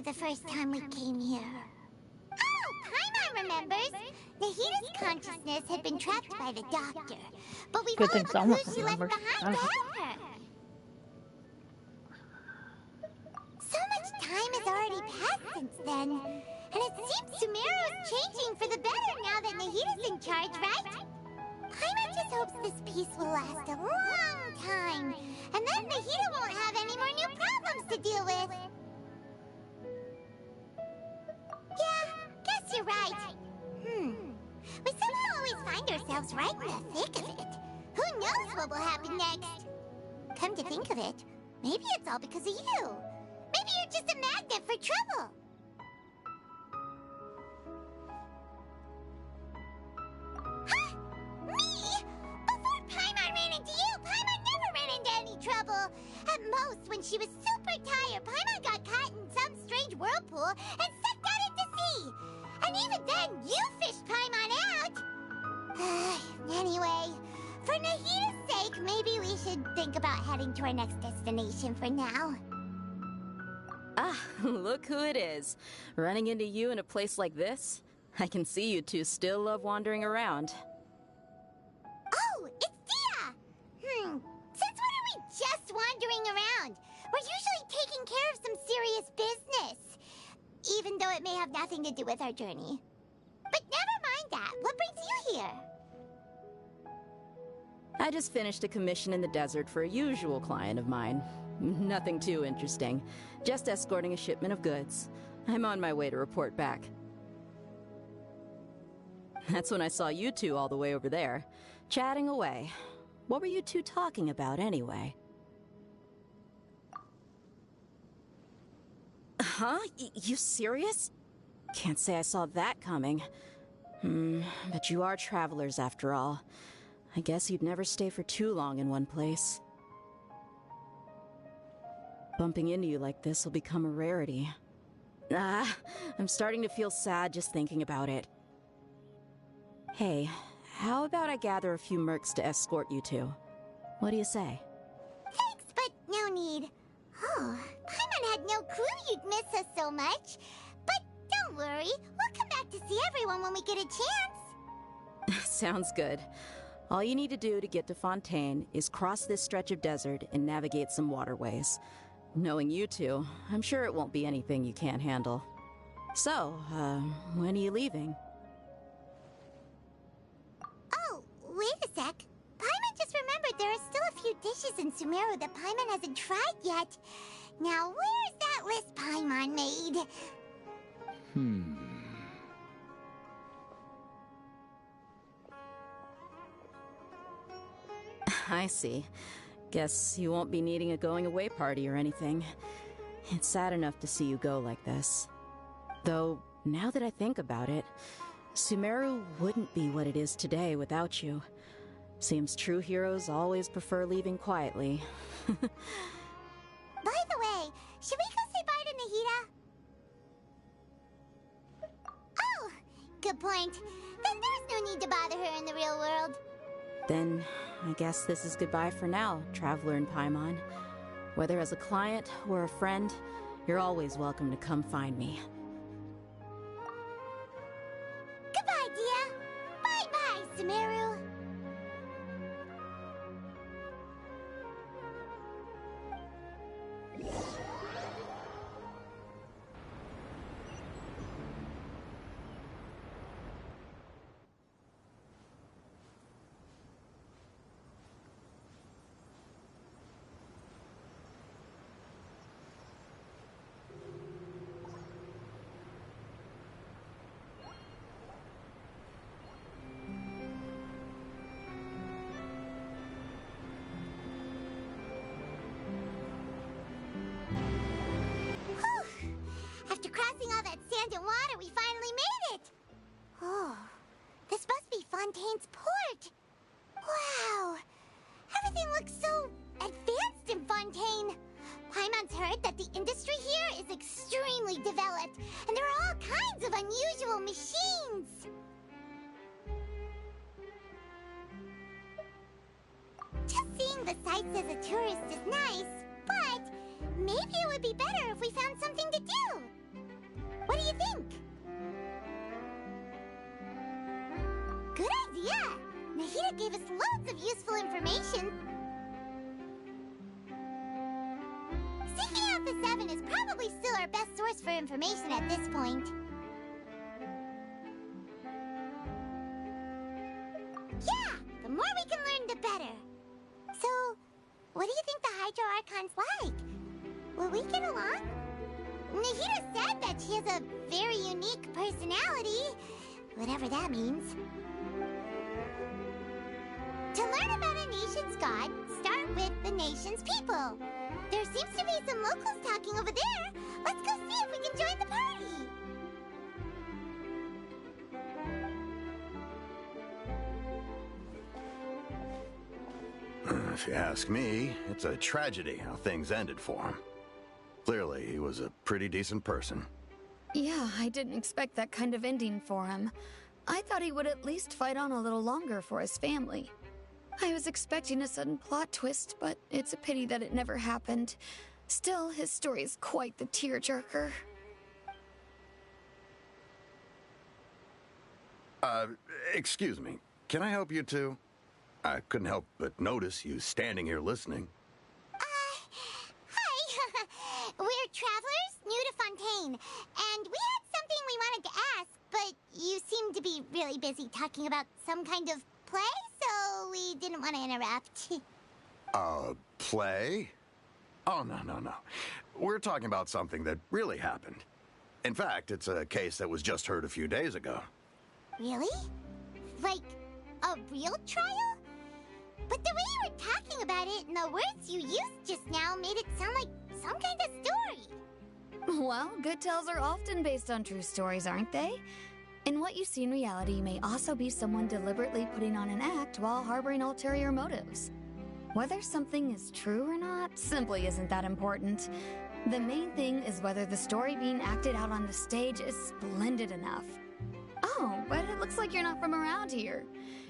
to the first time we came here. Oh, Paimon remembers. Nahita's consciousness had been trapped by the doctor, but we Good followed thing the someone clues she left remembers. behind to help her. So much time has already passed since then, and it seems Sumeru's changing for the better now that Nahita's in charge, right? Paimon just hopes this peace will last a long time, and then Nahita won't have any more new problems to deal with. Yeah, guess you're right. We somehow always find ourselves right in the thick of it. Who knows what will happen next? Come to think of it, maybe it's all because of you. Maybe you're just a magnet for trouble. Huh? Me? Before Paimon ran into you, Paimon never ran into any trouble. At most, when she was super tired, Paimon got caught in some strange whirlpool and sucked out into sea. And even then, you fished Paimon out. Anyway, for Nahita's sake, maybe we should think about heading to our next destination for now. Ah, look who it is. Running into you in a place like this? I can see you two still love wandering around. Oh, it's Dia! Since when are we just wandering around? We're usually taking care of some serious business. Even though it may have nothing to do with our journey. But never mind that. What brings you here? I just finished a commission in the desert for a usual client of mine. Nothing too interesting. Just escorting a shipment of goods. I'm on my way to report back. That's when I saw you two all the way over there, chatting away. What were you two talking about anyway? Huh? You serious? Can't say I saw that coming. But you are travelers after all. I guess you'd never stay for too long in one place. Bumping into you like this will become a rarity. I'm starting to feel sad just thinking about it. Hey, how about I gather a few mercs to escort you two? What do you say? Thanks, but no need. Oh, Paimon had no clue you'd miss us so much. But don't worry, we'll come back to see everyone when we get a chance. Sounds good. All you need to do to get to Fontaine is cross this stretch of desert and navigate some waterways. Knowing you two, I'm sure it won't be anything you can't handle. So, when are you leaving? Oh, wait a sec. Paimon just remembered there are still a few dishes in Sumeru that Paimon hasn't tried yet. Now, where's that list Paimon made? I see. Guess you won't be needing a going-away party or anything. It's sad enough to see you go like this. Though, now that I think about it, Sumeru wouldn't be what it is today without you. Seems true heroes always prefer leaving quietly. By the way, should we go say bye to Nahita? Oh, good point. Then there's no need to bother her in the real world. Then, I guess this is goodbye for now, Traveler in Paimon. Whether as a client or a friend, you're always welcome to come find me. Goodbye, Dia. Bye-bye, Sumeru. After crossing all that sand and water, we finally made it! Oh, this must be Fontaine's port! Wow! Everything looks so advanced in Fontaine! Paimon's heard that the industry here is extremely developed, and there are all kinds of unusual machines! Just seeing the sights as a tourist is nice, but maybe it would be better if we found something to do. you think? Good idea! Nahida gave us loads of useful information. Seeking out the Seven is probably still our best source for information at this point. Yeah! The more we can learn, the better. So, what do you think the Hydro Archon's like? Will we get along? Nahida said that she has a very unique personality, whatever that means. To learn about a nation's god, start with the nation's people. There seems to be some locals talking over there. Let's go see if we can join the party. If you ask me, it's a tragedy how things ended for him. Clearly, he was a pretty decent person. Yeah, I didn't expect that kind of ending for him. I thought he would at least fight on a little longer for his family. I was expecting a sudden plot twist, but it's a pity that it never happened. Still, his story is quite the tearjerker. Excuse me. Can I help you two? I couldn't help but notice you standing here listening. Hi. We're travelers new to Fontaine, and we had something we wanted to ask, but you seem to be really busy talking about some kind of play, so we didn't want to interrupt. Play? Oh, no. We're talking about something that really happened. In fact, it's a case that was just heard a few days ago. Really? Like, a real trial? But the way you were talking about it and the words you used just now made it sound like some kind of story. Well, good tales are often based on true stories, aren't they? And what you see in reality may also be someone deliberately putting on an act while harboring ulterior motives. Whether something is true or not simply isn't that important. The main thing is whether the story being acted out on the stage is splendid enough. Oh, but it looks like you're not from around here.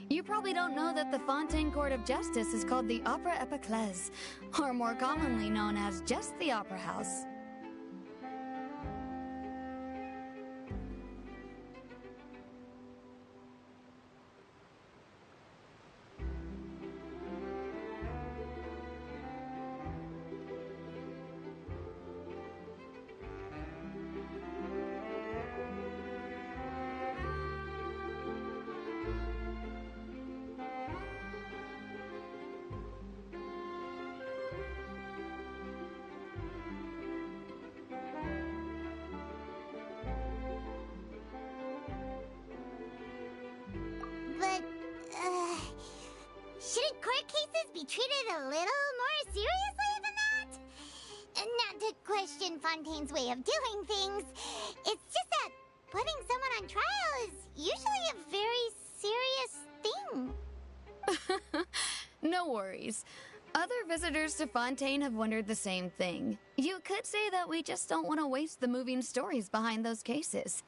You probably don't know that the Fontaine Court of Justice is called the Opera Epiclese, or more commonly known as just the Opera House. But, shouldn't court cases be treated a little more seriously than that? Not to question Fontaine's way of doing things. It's just that putting someone on trial is usually a very serious thing. No worries. Other visitors to Fontaine have wondered the same thing. You could say that we just don't want to waste the moving stories behind those cases.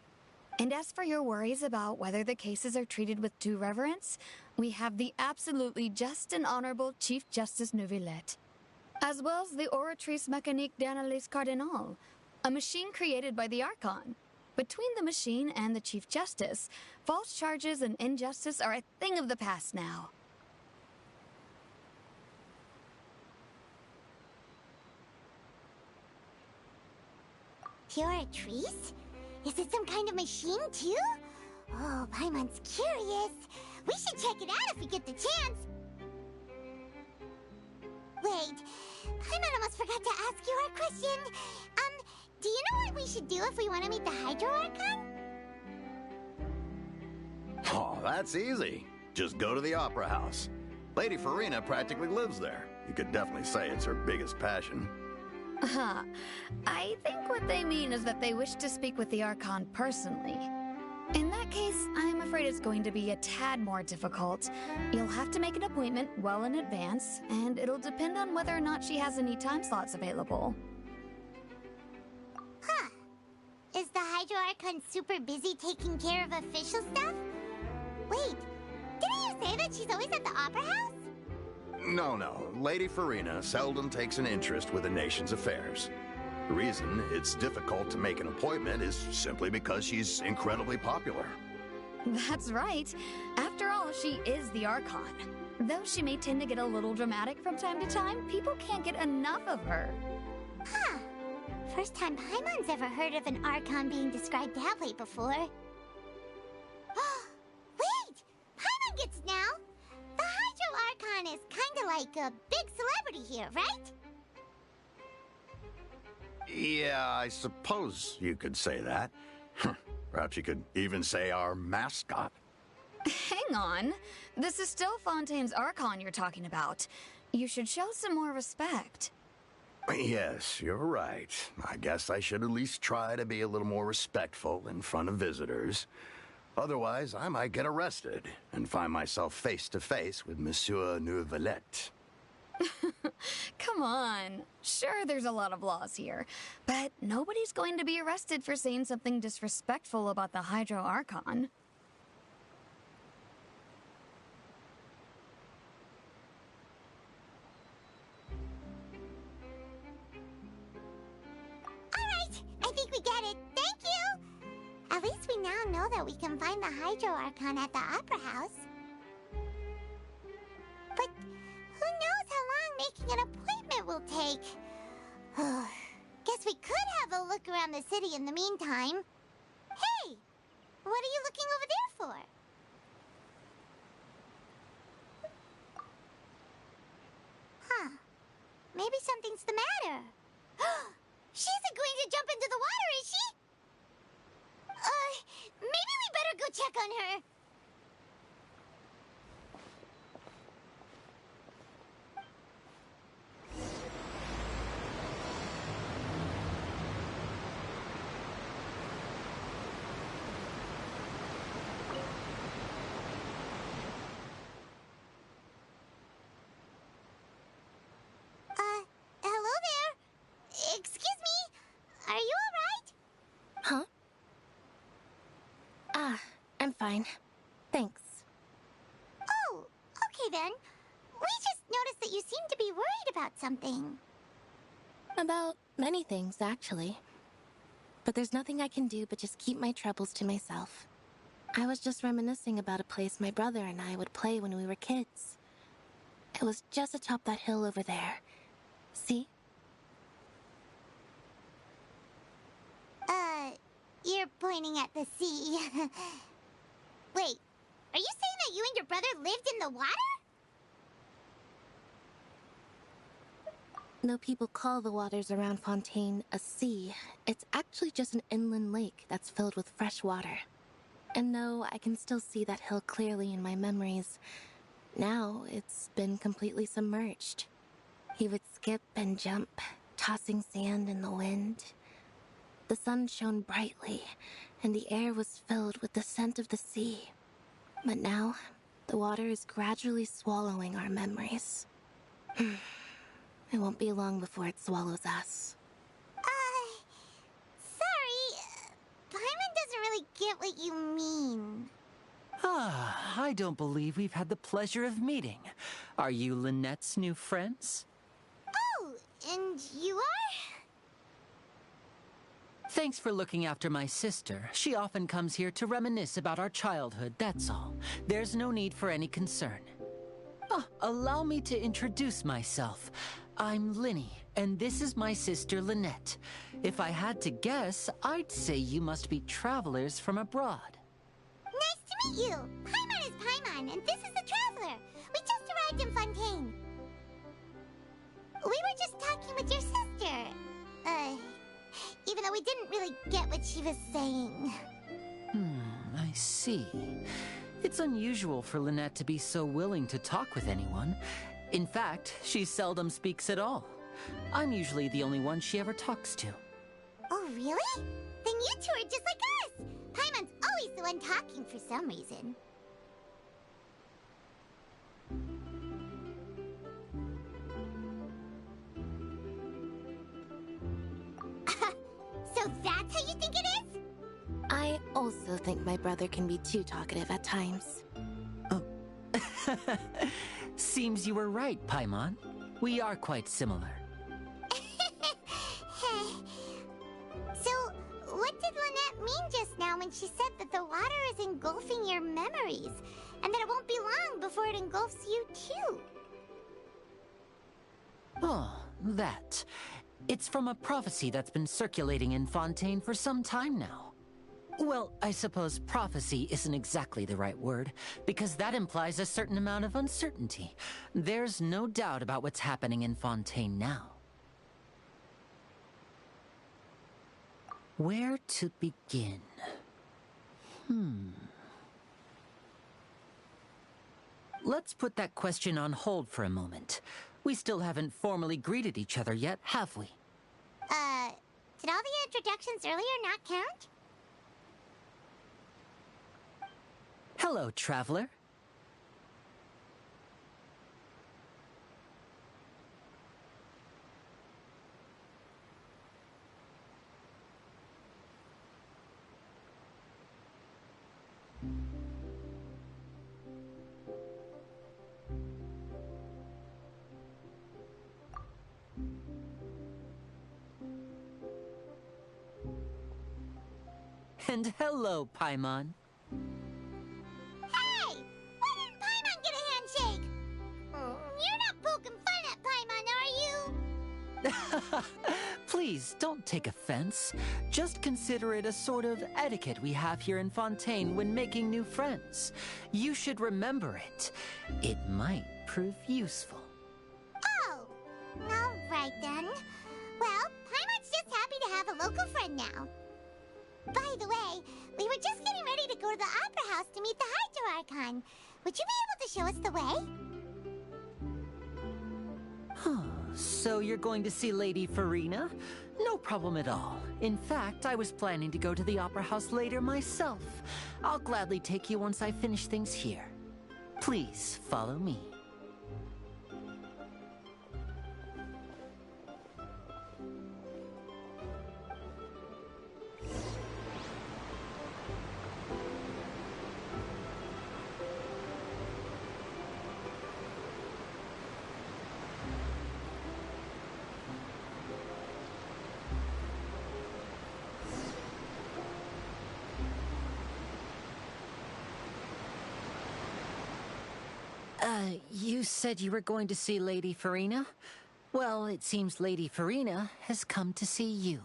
And as for your worries about whether the cases are treated with due reverence, we have the absolutely just and honorable Chief Justice Neuvillette, as well as the Oratrice Mécanique d'Analyse Cardinal, a machine created by the Archon. Between the machine and the Chief Justice, false charges and injustice are a thing of the past now. Oratrice? Is it some kind of machine, too? Oh, Paimon's curious. We should check it out if we get the chance. Wait, Paimon almost forgot to ask you our question. Do you know what we should do if we want to meet the Hydro Archon? Oh, that's easy. Just go to the Opera House. Lady Farina practically lives there. You could definitely say it's her biggest passion. I think what they mean is that they wish to speak with the Archon personally. In that case, I'm afraid it's going to be a tad more difficult. You'll have to make an appointment well in advance, and it'll depend on whether or not she has any time slots available. Huh. Is the Hydro Archon super busy taking care of official stuff? Wait, didn't you say that she's always at the Opera House? No. Lady Farina seldom takes an interest with the nation's affairs. The reason it's difficult to make an appointment is simply because she's incredibly popular. That's right. After all, she is the Archon. Though she may tend to get a little dramatic from time to time, people can't get enough of her. Huh. First time Paimon's ever heard of an Archon being described that way before. Wait! Paimon gets now! The Hydro Archon is kinda like a big celebrity here, right? Yeah, I suppose you could say that. Perhaps you could even say our mascot. Hang on. This is still Fontaine's Archon you're talking about. You should show some more respect. Yes, you're right. I guess I should at least try to be a little more respectful in front of visitors. Otherwise, I might get arrested and find myself face to face with Monsieur Noirceur. Come on. Sure, there's a lot of laws here, but nobody's going to be arrested for saying something disrespectful about the Hydro Archon. Alright, I think we get it. Thank you! At least we now know that we can find the Hydro Archon at the Opera House. But who knows how long making an appointment will take? Guess we could have a look around the city in the meantime. Hey! What are you looking over there for? Huh. Maybe something's the matter. She isn't going to jump into the water, is she? Maybe we better go check on her. Hello there. Excuse me. Are you all right? Huh? I'm fine. Thanks. Oh, okay then. We just noticed that you seem to be worried about something. About many things, actually. But there's nothing I can do but just keep my troubles to myself. I was just reminiscing about a place my brother and I would play when we were kids. It was just atop that hill over there. See? You're pointing at the sea. Wait, are you saying that you and your brother lived in the water? Though people call the waters around Fontaine a sea, it's actually just an inland lake that's filled with fresh water. And no, I can still see that hill clearly in my memories. Now, it's been completely submerged. He would skip and jump, tossing sand in the wind. The sun shone brightly, and the air was filled with the scent of the sea. But now, the water is gradually swallowing our memories. It won't be long before it swallows us. Sorry. Paimon doesn't really get what you mean. I don't believe we've had the pleasure of meeting. Are you Lynette's new friends? Oh, and you are? Thanks for looking after my sister. She often comes here to reminisce about our childhood, that's all. There's no need for any concern. Allow me to introduce myself. I'm Linny, and this is my sister Lynette. If I had to guess, I'd say you must be travelers from abroad. Nice to meet you. Paimon is Paimon, and this is the Traveler. We just arrived in Fontaine. We were just talking with your sister. Even though we didn't really get what she was saying. I see. It's unusual for Lynette to be so willing to talk with anyone. In fact, she seldom speaks at all. I'm usually the only one she ever talks to. Oh, really? Then you two are just like us! Paimon's always the one talking for some reason. So that's how you think it is? I also think my brother can be too talkative at times. Seems you were right, Paimon. We are quite similar. mean just now when she said that the water is engulfing your memories, and that it won't be long before it engulfs you too? Oh, that. It's from a prophecy that's been circulating in Fontaine for some time now. Well, I suppose prophecy isn't exactly the right word, because that implies a certain amount of uncertainty. There's no doubt about what's happening in Fontaine now. Where to begin? Let's put that question on hold for a moment. We still haven't formally greeted each other yet, have we? Did all the introductions earlier not count? Hello, traveler. And hello, Paimon. Hey! Why didn't Paimon get a handshake? You're not poking fun at Paimon, are you? Please, don't take offense. Just consider it a sort of etiquette we have here in Fontaine when making new friends. You should remember it. It might prove useful. Oh, all right then. Well, Paimon's just happy to have a local friend now. By the way, we were just getting ready to go to the Opera House to meet the Hydro Archon. Would you be able to show us the way? So you're going to see Lady Farina? No problem at all. In fact, I was planning to go to the Opera House later myself. I'll gladly take you once I finish things here. Please follow me. You said you were going to see Lady Farina? Well, it seems Lady Farina has come to see you.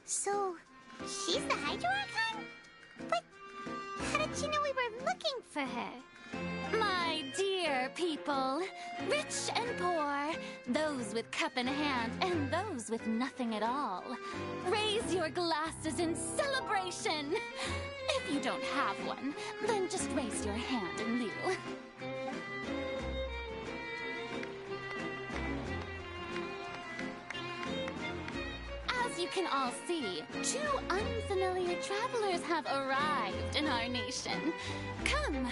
So, she's the Hydro Archon? But how did she know we were looking for her? My dear people, rich and poor, those with cup in hand and those with nothing at all, raise your glasses in celebration. If you don't have one, then just raise your hand in lieu. As you can all see, two unfamiliar travelers have arrived in our nation. Come,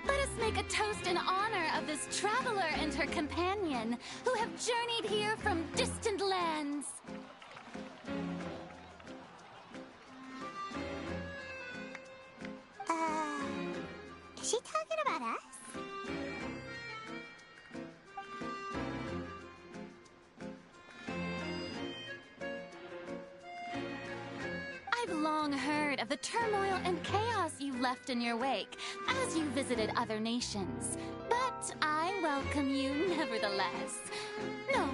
let us make a toast in honor of this traveler and her companion who have journeyed here from distant lands. Is she talking about us? I've long heard of the turmoil and chaos you left in your wake as you visited other nations. But I welcome you nevertheless. No,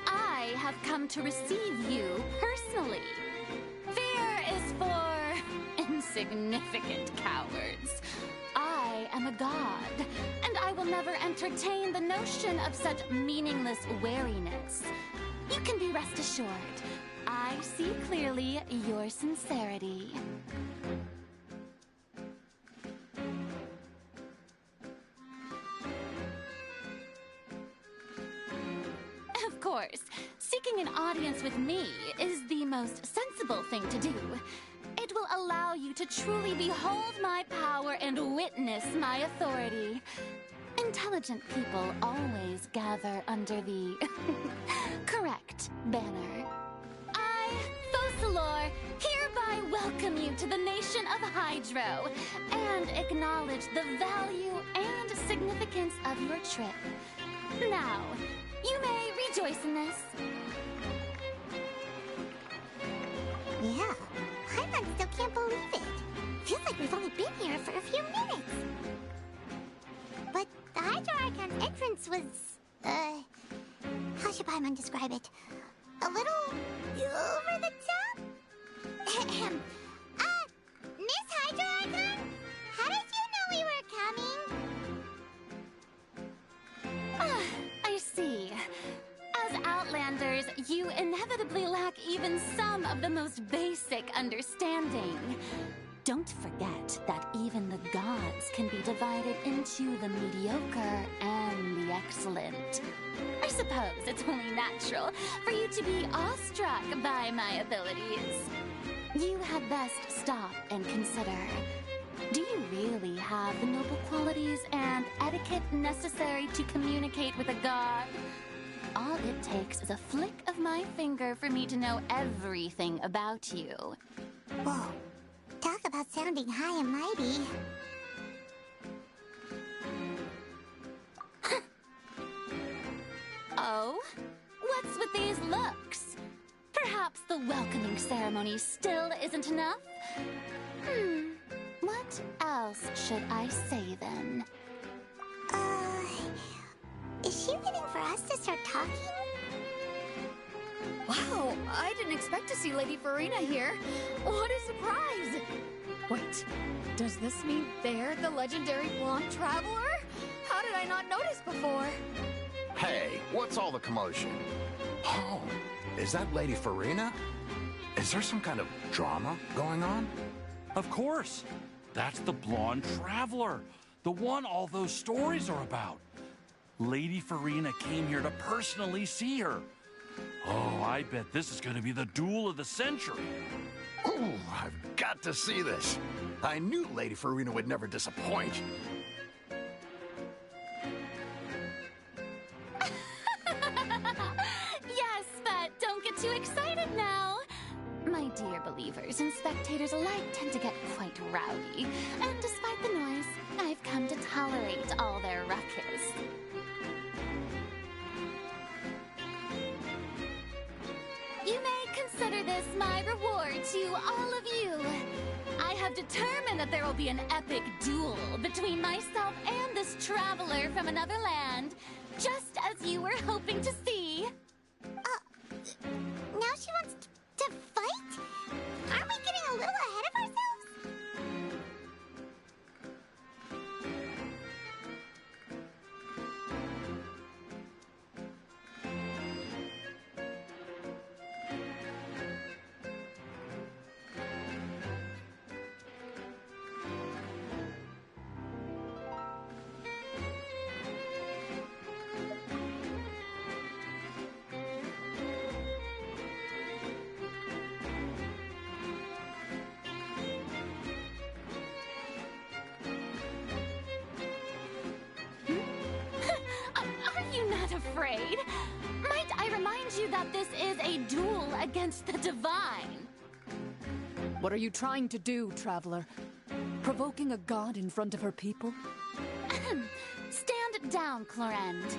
I have come to receive you personally. Fear is for insignificant cowards. I am a god, and I will never entertain the notion of such meaningless wariness. You can be rest assured. I see clearly your sincerity. Of course, seeking an audience with me is the most sensible thing to do. It will allow you you to truly behold my power and witness my authority. Intelligent people always gather under the correct banner. I, Focalor, hereby welcome you to the nation of Hydro and acknowledge the value and significance of your trip. Now, you may rejoice in this. Yeah, Paimon still can't believe it. Feels like we've only been here for a few minutes. But the Hydro Archon's entrance was, how should Paimon describe it? A little over the top? Miss Hydro Archon? How did you know we were coming? I see. As Outlanders, you inevitably lack even some of the most basic understanding. Don't forget that even the gods can be divided into the mediocre and the excellent. I suppose it's only natural for you to be awestruck by my abilities. You had best stop and consider. Do you really have the noble qualities and etiquette necessary to communicate with a god? All it takes is a flick of my finger for me to know everything about you. Whoa, talk about sounding high and mighty. Oh? What's with these looks? Perhaps the welcoming ceremony still isn't enough? What else should I say then? Is she waiting for us to start talking? Wow, I didn't expect to see Lady Farina here. What a surprise! Wait, does this mean they're the legendary blonde traveler? How did I not notice before? Hey, what's all the commotion? Oh, is that Lady Farina? Is there some kind of drama going on? Of course. That's the blonde traveler. The one all those stories are about. Lady Farina came here to personally see her. Oh, I bet this is going to be the duel of the century. Ooh, I've got to see this. I knew Lady Farina would never disappoint. Yes, but don't get too excited now. My dear believers and spectators alike tend to get quite rowdy, and despite the noise, I've come to tolerate all their ruckus. You may consider this my reward to all of you. I have determined that there will be an epic duel between myself and this traveler from another land, just as you were hoping to see. Now she wants to fight? Aren't we getting a little ahead of ourselves? Afraid? Might I remind you that this is a duel against the divine? What are you trying to do, traveler? Provoking a god in front of her people? Stand down, Clorend.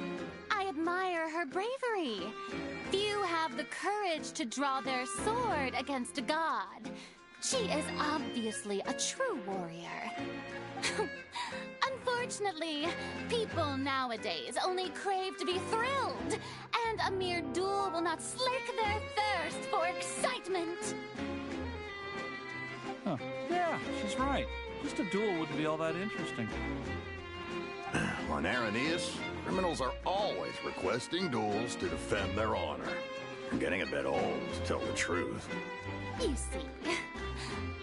I admire her bravery. Few have the courage to draw their sword against a god. She is obviously a true warrior. Unfortunately, people nowadays only crave to be thrilled, and a mere duel will not slake their thirst for excitement. Huh. Yeah, she's right. Just a duel wouldn't be all that interesting. On Araneus, criminals are always requesting duels to defend their honor. I'm getting a bit old, to tell the truth. You see.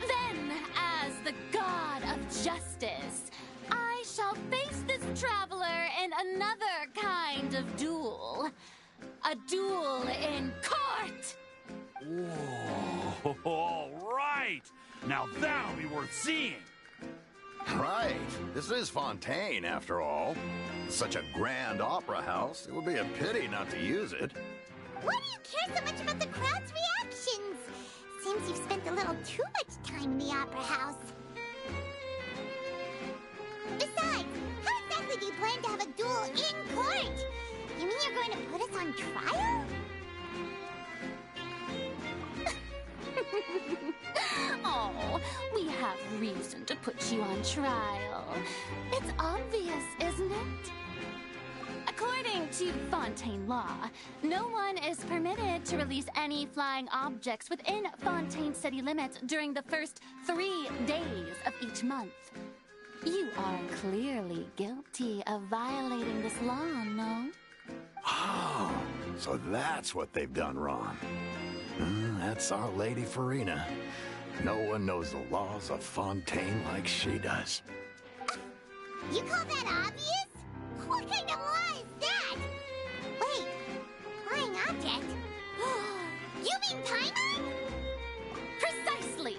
Then, as the god of justice, I shall face this traveler in another kind of duel. A duel in court! Whoa, all right. Now that'll be worth seeing. Right. This is Fontaine, after all. Such a grand opera house. It would be a pity not to use it. Why do you care so much about the crowd's reactions? Seems you've spent a little too much time in the opera house. Besides, how exactly do you plan to have a duel in court? You mean you're going to put us on trial? Oh, we have reason to put you on trial. It's obvious, isn't it? According to Fontaine law, no one is permitted to release any flying objects within Fontaine city limits during the first 3 days of each month. You are clearly guilty of violating this law, no? Oh, so that's what they've done wrong. That's our Lady Farina. No one knows the laws of Fontaine like she does. You call that obvious? What kind of law is that? Wait, flying object? You mean Paimon? Precisely!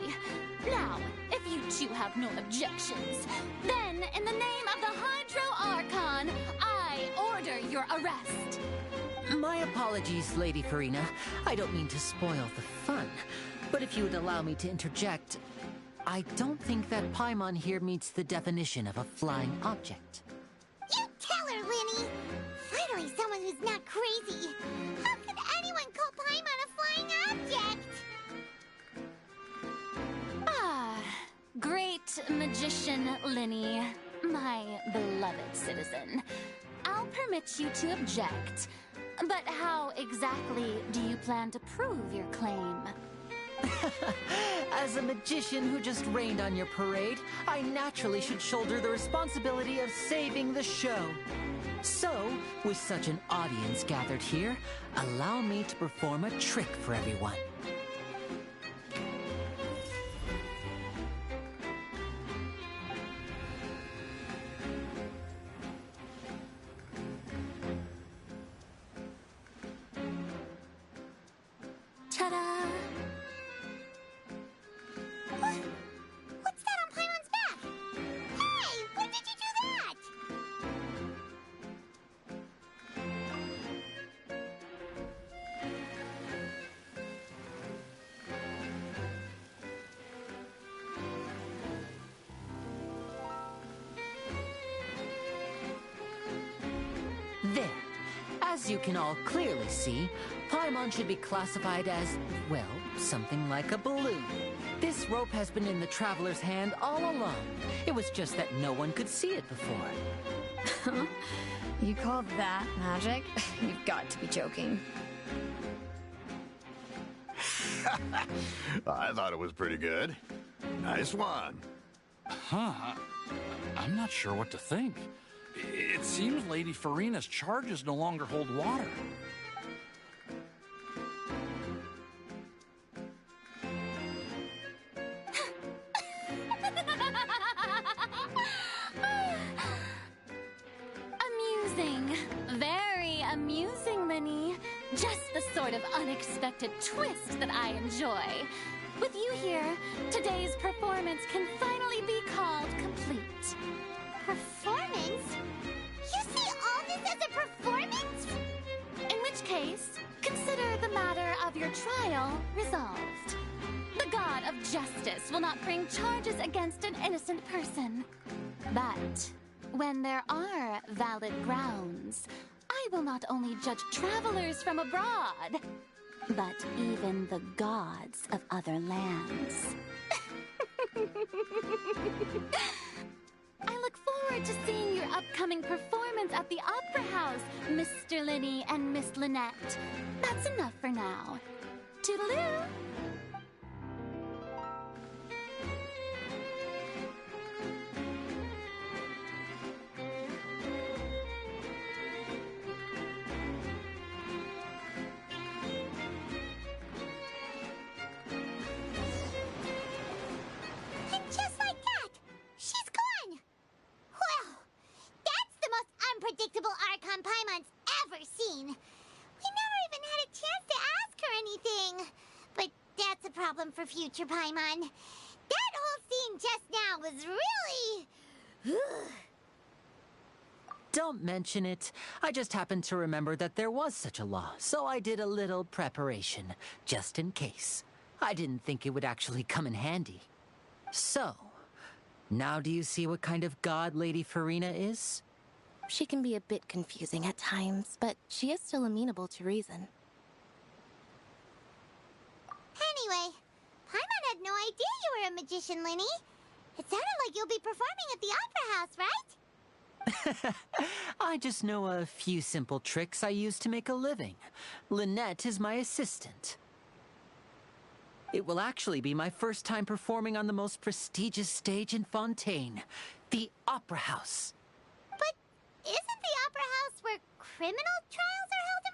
Now, if you two have no objections, then in the name of the Hydro Archon, I order your arrest. My apologies, Lady Farina. I don't mean to spoil the fun. But if you would allow me to interject, I don't think that Paimon here meets the definition of a flying object. You tell her, Linny! Finally someone who's not crazy. How could anyone call Paimon a flying object? Ah, great magician Linny, my beloved citizen. I'll permit you to object, but how exactly do you plan to prove your claim? As a magician who just rained on your parade, I naturally should shoulder the responsibility of saving the show. So, with such an audience gathered here, allow me to perform a trick for everyone. Ta-da! What's that on Paimon's back? Hey, when did you do that? There. As you can all clearly see, Paimon should be classified as, well, something like a balloon. This rope has been in the Traveler's hand all along. It was just that no one could see it before. You call that magic? You've got to be joking. I thought it was pretty good. Nice one. Huh. I'm not sure what to think. It seems Lady Farina's charges no longer hold water. Amusing. Very amusing, Linny. Just the sort of unexpected twist that I enjoy. With you here, today's performance can finally be called complete. Performance? You see all this as a performance? In which case, consider the matter of your trial resolved. The god of justice will not bring charges against an innocent person. But when there are valid grounds, I will not only judge travelers from abroad, but even the gods of other lands. I look forward to seeing your upcoming performance at the Opera House, Mr. Linny and Miss Lynette. That's enough for now. Toodaloo! And just like that, she's gone. Well, that's the most unpredictable Archon Paimon's ever seen. We never even had a chance to ask her anything. But that's a problem for future Paimon. That whole scene just now was really... Don't mention it. I just happened to remember that there was such a law, so I did a little preparation, just in case. I didn't think it would actually come in handy. So, now do you see what kind of god Lady Farina is? She can be a bit confusing at times, but she is still amenable to reason. Anyway, Paimon had no idea you were a magician, Linny. It sounded like you'll be performing at the Opera House, right? I just know a few simple tricks I use to make a living. Lynette is my assistant. It will actually be my first time performing on the most prestigious stage in Fontaine, the Opera House. But isn't the Opera House where criminal trials are held in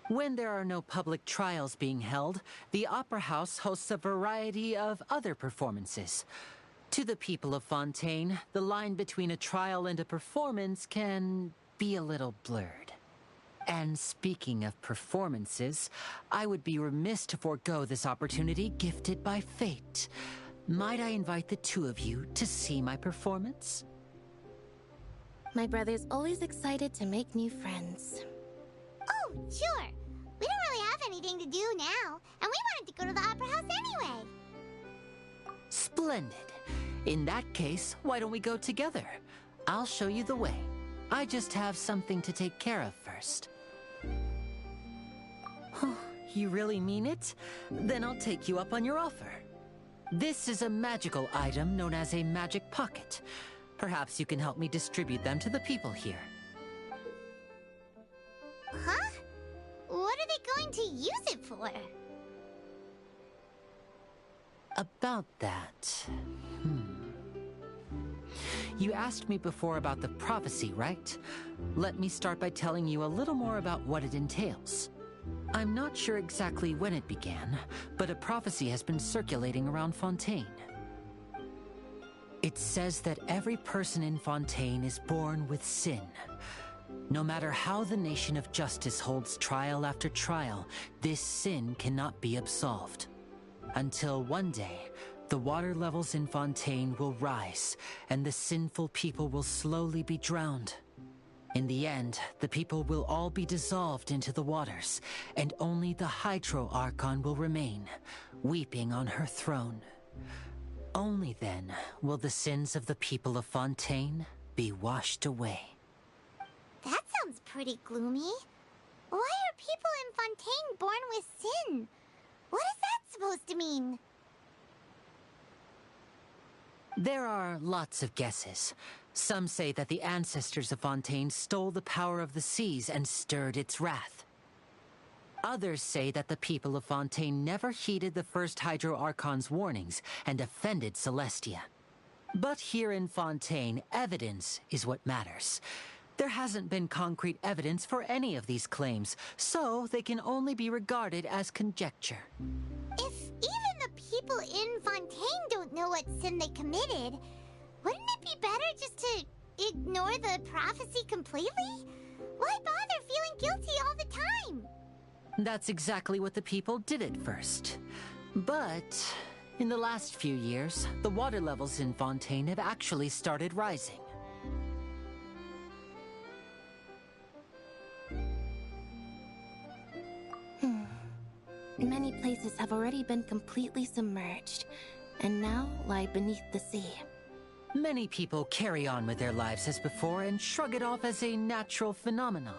Fontaine? When there are no public trials being held, the Opera House hosts a variety of other performances. To the people of Fontaine, the line between a trial and a performance can be a little blurred. And speaking of performances, I would be remiss to forego this opportunity gifted by fate. Might I invite the two of you to see my performance? My brother's always excited to make new friends. Oh, sure. We don't really have anything to do now, and we wanted to go to the Opera House anyway. Splendid. In that case, why don't we go together? I'll show you the way. I just have something to take care of first. You really mean it? Then I'll take you up on your offer. This is a magical item known as a magic pocket. Perhaps you can help me distribute them to the people here. Huh? What are they going to use it for? About that... You asked me before about the prophecy, right? Let me start by telling you a little more about what it entails. I'm not sure exactly when it began, but a prophecy has been circulating around Fontaine. It says that every person in Fontaine is born with sin. No matter how the nation of justice holds trial after trial, this sin cannot be absolved. Until one day, the water levels in Fontaine will rise, and the sinful people will slowly be drowned. In the end, the people will all be dissolved into the waters, and only the Hydro Archon will remain, weeping on her throne. Only then will the sins of the people of Fontaine be washed away. That sounds pretty gloomy. Why are people in Fontaine born with sin? What is that supposed to mean? There are lots of guesses. Some say that the ancestors of Fontaine stole the power of the seas and stirred its wrath. Others say that the people of Fontaine never heeded the first Hydro Archon's warnings and offended Celestia. But here in Fontaine, evidence is what matters. There hasn't been concrete evidence for any of these claims, so they can only be regarded as conjecture. If even the people in Fontaine don't know what sin they committed, wouldn't it be better just to ignore the prophecy completely? Why bother feeling guilty all the time? That's exactly what the people did at first. But in the last few years, the water levels in Fontaine have actually started rising. Many places have already been completely submerged, and now lie beneath the sea. Many people carry on with their lives as before and shrug it off as a natural phenomenon.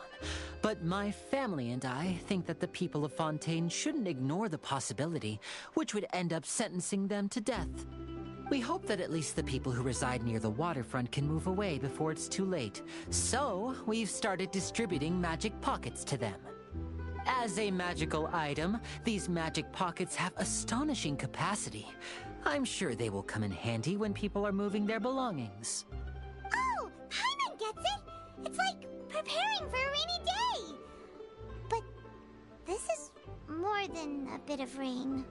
But my family and I think that the people of Fontaine shouldn't ignore the possibility, which would end up sentencing them to death. We hope that at least the people who reside near the waterfront can move away before it's too late. So, we've started distributing magic pockets to them. As a magical item, these magic pockets have astonishing capacity. I'm sure they will come in handy when people are moving their belongings. Oh, Paimon gets it! It's like preparing for a rainy day! But this is more than a bit of rain.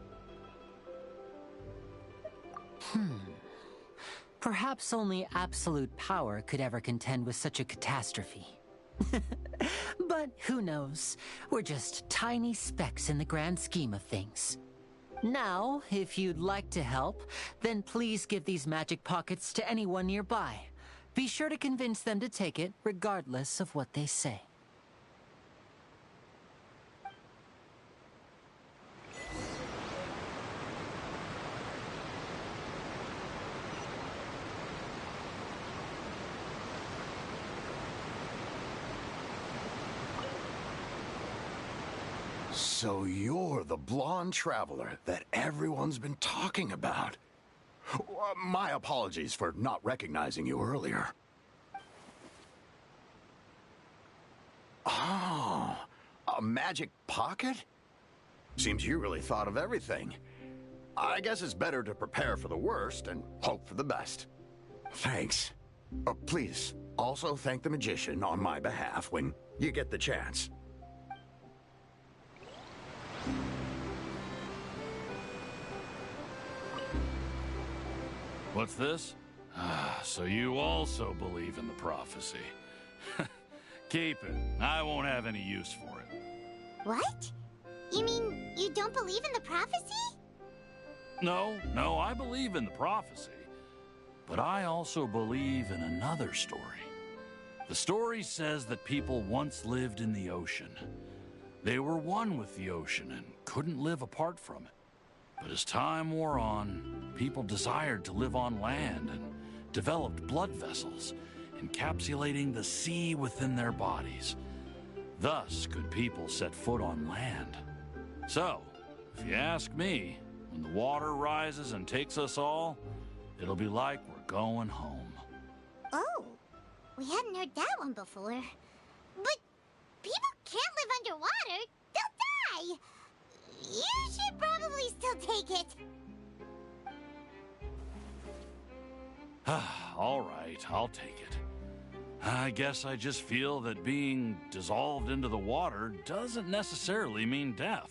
Perhaps only absolute power could ever contend with such a catastrophe. But who knows? We're just tiny specks in the grand scheme of things. Now, if you'd like to help, then please give these magic pockets to anyone nearby. Be sure to convince them to take it, regardless of what they say. So you're the blonde traveler that everyone's been talking about. My apologies for not recognizing you earlier. Oh, a magic pocket? Seems you really thought of everything. I guess it's better to prepare for the worst and hope for the best. Thanks. Please, also thank the magician on my behalf when you get the chance. What's this? So you also believe in the prophecy. Keep it. I won't have any use for it. What? You mean you don't believe in the prophecy? No, I believe in the prophecy. But I also believe in another story. The story says that people once lived in the ocean. They were one with the ocean and couldn't live apart from it. But as time wore on, people desired to live on land and developed blood vessels, encapsulating the sea within their bodies. Thus could people set foot on land. So, if you ask me, when the water rises and takes us all, it'll be like we're going home. Oh, we hadn't heard that one before. But people can't live underwater. They'll die. You should probably still take it. All right, I'll take it. I guess I just feel that being dissolved into the water doesn't necessarily mean death.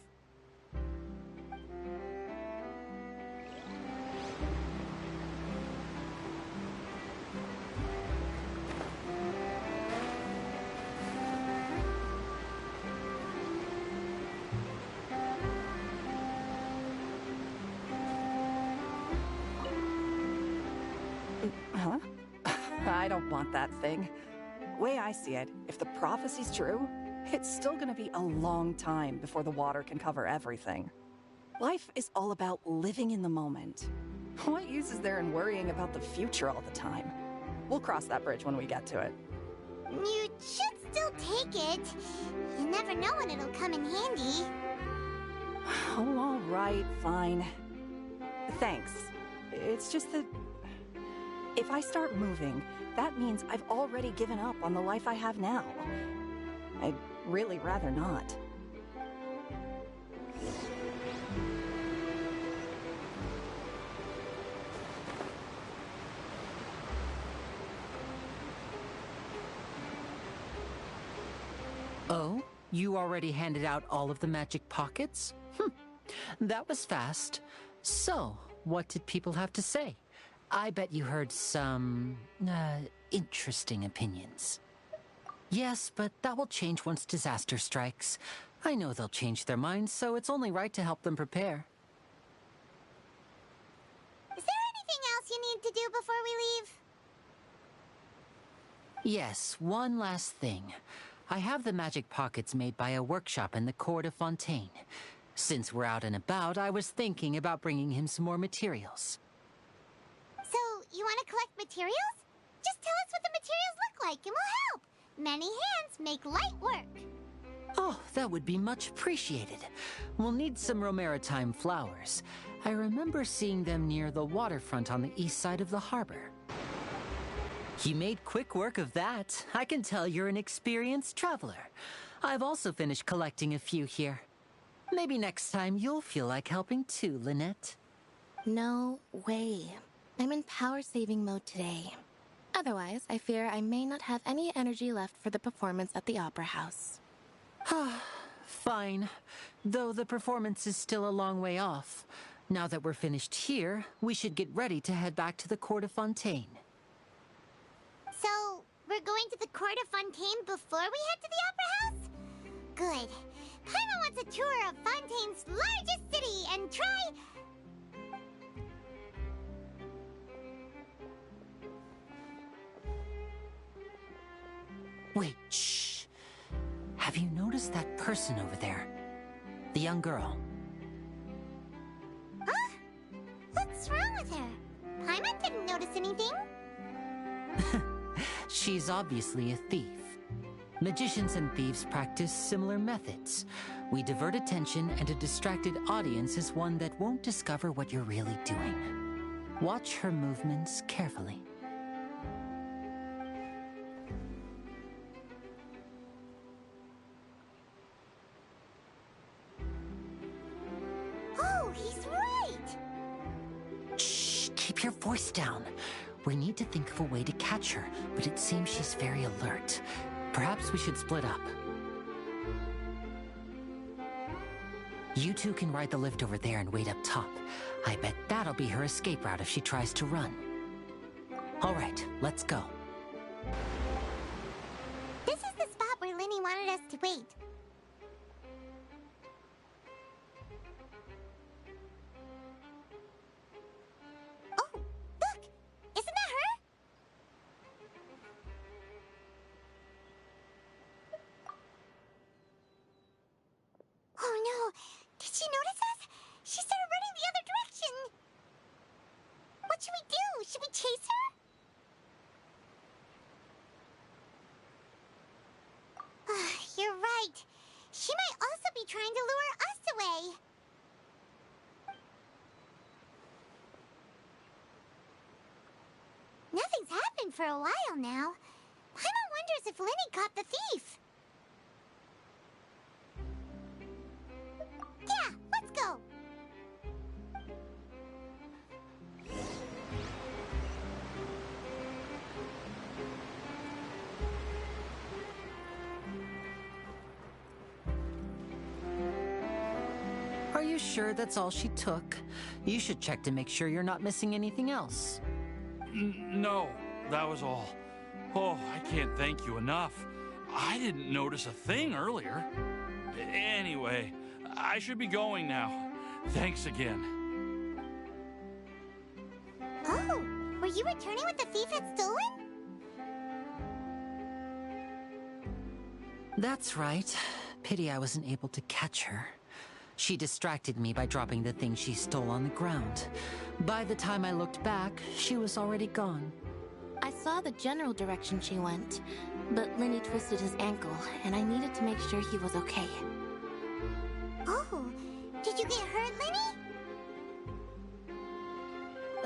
Huh? I don't want that thing. Way I see it, if the prophecy's true, it's still gonna be a long time before the water can cover everything. Life is all about living in the moment. What use is there in worrying about the future all the time? We'll cross that bridge when we get to it. You should still take it. You never know when it'll come in handy. Oh, all right, fine. Thanks. It's just that if I start moving, that means I've already given up on the life I have now. I'd really rather not. Oh? You already handed out all of the magic pockets? That was fast. So, what did people have to say? I bet you heard some, interesting opinions. Yes, but that will change once disaster strikes. I know they'll change their minds, so it's only right to help them prepare. Is there anything else you need to do before we leave? Yes, one last thing. I have the magic pockets made by a workshop in the court of Fontaine. Since we're out and about, I was thinking about bringing him some more materials. So, you want to collect materials? Just tell us what the materials look like and we'll help. Many hands make light work. Oh, that would be much appreciated. We'll need some Romaritime flowers. I remember seeing them near the waterfront on the east side of the harbor. You made quick work of that. I can tell you're an experienced traveler. I've also finished collecting a few here. Maybe next time you'll feel like helping too, Lynette. No way. I'm in power-saving mode today. Otherwise, I fear I may not have any energy left for the performance at the Opera House. Fine. Though the performance is still a long way off. Now that we're finished here, we should get ready to head back to the Court of Fontaine. So, we're going to the Court of Fontaine before we head to the Opera House? Good. Paimon wants a tour of Fontaine's largest city and try Wait, shh. Have you noticed that person over there? The young girl. Huh? What's wrong with her? Paimon didn't notice anything. She's obviously a thief. Magicians and thieves practice similar methods. We divert attention, and a distracted audience is one that won't discover what you're really doing. Watch her movements carefully. Oh, he's right! Shh, keep your voice down. We need to think of a way to catch her, but it seems she's very alert. Perhaps we should split up. You two can ride the lift over there and wait up top. I bet that'll be her escape route if she tries to run. All right, let's go. This is the spot where Linny wanted us to wait. Oh, look! Isn't that her? Oh no! Did she notice us? She started running the other direction! What should we do? Should we chase her? You're right. She might also be trying to lure us away. Nothing's happened for a while now. Paimon wonders if Linny caught the thief. Yeah, let's go. Are you sure that's all she took? You should check to make sure you're not missing anything else. No, that was all. Oh, I can't thank you enough. I didn't notice a thing earlier. Anyway, I should be going now. Thanks again. Oh, were you returning what the thief had stolen? That's right. Pity I wasn't able to catch her. She distracted me by dropping the thing she stole on the ground. By the time I looked back, she was already gone. I saw the general direction she went, but Linny twisted his ankle, and I needed to make sure he was okay. Oh, did you get hurt, Linny?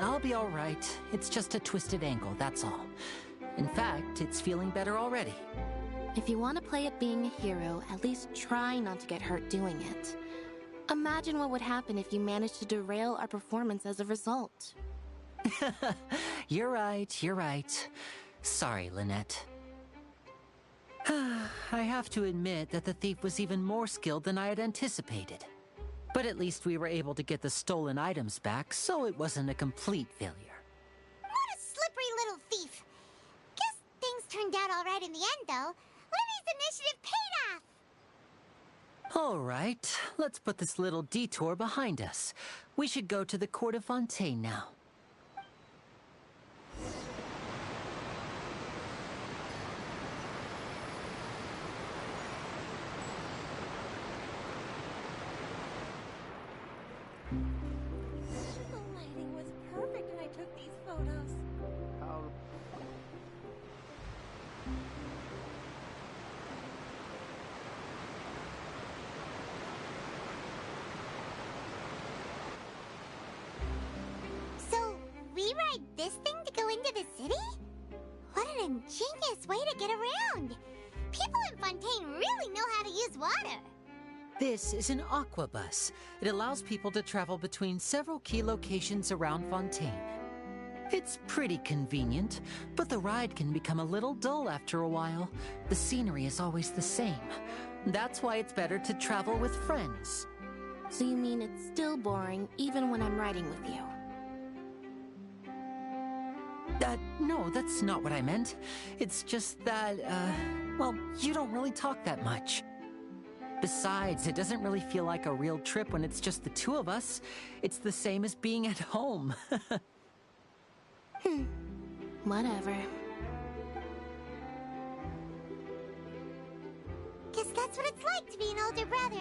I'll be all right. It's just a twisted ankle, that's all. In fact, it's feeling better already. If you want to play at being a hero, at least try not to get hurt doing it. Imagine what would happen if you managed to derail our performance as a result. You're right. Sorry, Lynette. I have to admit that the thief was even more skilled than I had anticipated. But at least we were able to get the stolen items back, so it wasn't a complete failure. What a slippery little thief. Guess things turned out all right in the end, though. Linny's initiative paid off. All right, let's put this little detour behind us. We should go to the Court of Fontaine now. The lighting was perfect when I took these photos. So, we ride this thing to go into the city? What an ingenious way to get around! People in Fontaine really know how to use water. This is an aquabus. It allows people to travel between several key locations around Fontaine. It's pretty convenient, but the ride can become a little dull after a while. The scenery is always the same. That's why it's better to travel with friends. So you mean it's still boring even when I'm riding with you? No, that's not what I meant. It's just that, well, you don't really talk that much. Besides, it doesn't really feel like a real trip when it's just the two of us. It's the same as being at home. Whatever. it's like to be an older brother.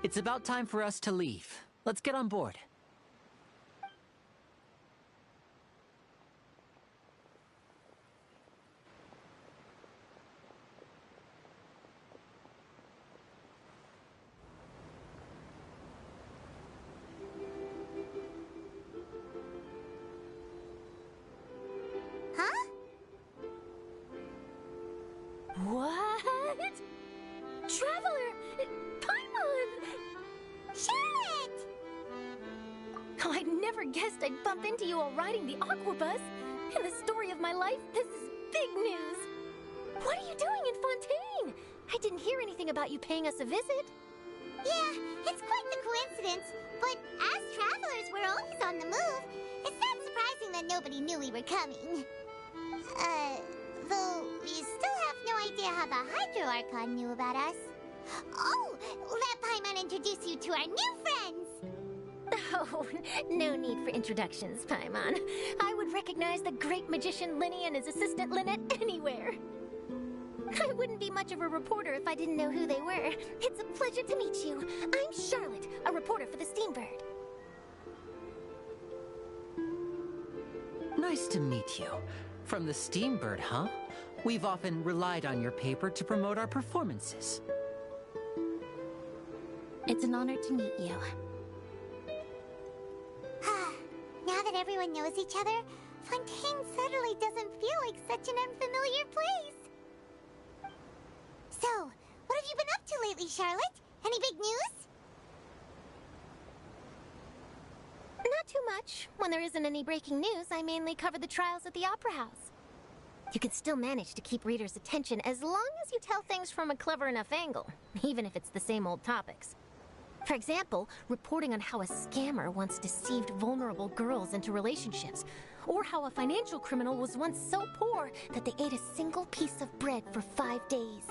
It's about time for us to leave. Let's get on board. Huh? What? Traveler! Paimon! Charlotte! Oh, I never guessed I'd bump into you while riding the Aquabus. In the story of my life, this is big news. What are you doing in Fontaine? I didn't hear anything about you paying us a visit. Yeah, it's quite the coincidence. But as travelers, we're always on the move. It's not surprising that nobody knew we were coming. Though we still have no idea how the Hydro Archon knew about us. Oh, let Paimon introduce you to our new friends. Oh, no need for introductions, Paimon. I would recognize the great magician Linny and his assistant Lynette anywhere. I wouldn't be much of a reporter if I didn't know who they were. It's a pleasure to meet you. I'm Charlotte, a reporter for the Steambird. Nice to meet you. From the Steambird, huh? We've often relied on your paper to promote our performances. It's an honor to meet you. Now that everyone knows each other, Fontaine suddenly doesn't feel like such an unfamiliar place. So, what have you been up to lately, Charlotte? Any big news? Not too much. When there isn't any breaking news, I mainly cover the trials at the Opera House. You can still manage to keep readers' attention as long as you tell things from a clever enough angle, even if it's the same old topics. For example, reporting on how a scammer once deceived vulnerable girls into relationships, or how a financial criminal was once so poor that they ate a single piece of bread for 5 days.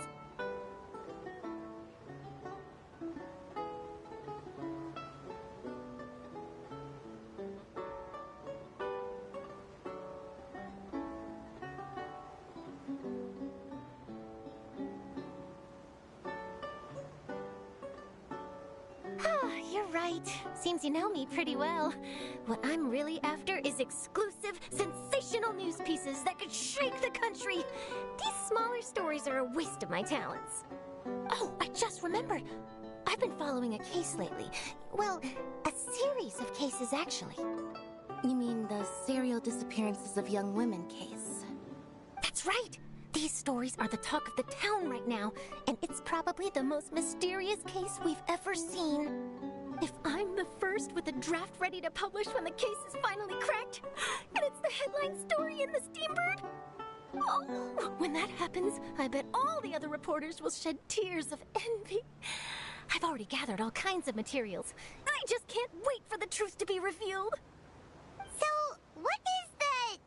You're right. Seems you know me pretty well. What I'm really after is exclusive, sensational news pieces that could shake the country. These smaller stories are a waste of my talents. Oh, I just remembered. I've been following a case lately. Well, a series of cases, actually. You mean the serial disappearances of young women case? That's right. These stories are the talk of the town right now, and it's probably the most mysterious case we've ever seen. If I'm the first with a draft ready to publish when the case is finally cracked, and it's the headline story in the Steambird, oh, when that happens, I bet all the other reporters will shed tears of envy. I've already gathered all kinds of materials. I just can't wait for the truth to be revealed. So, what is the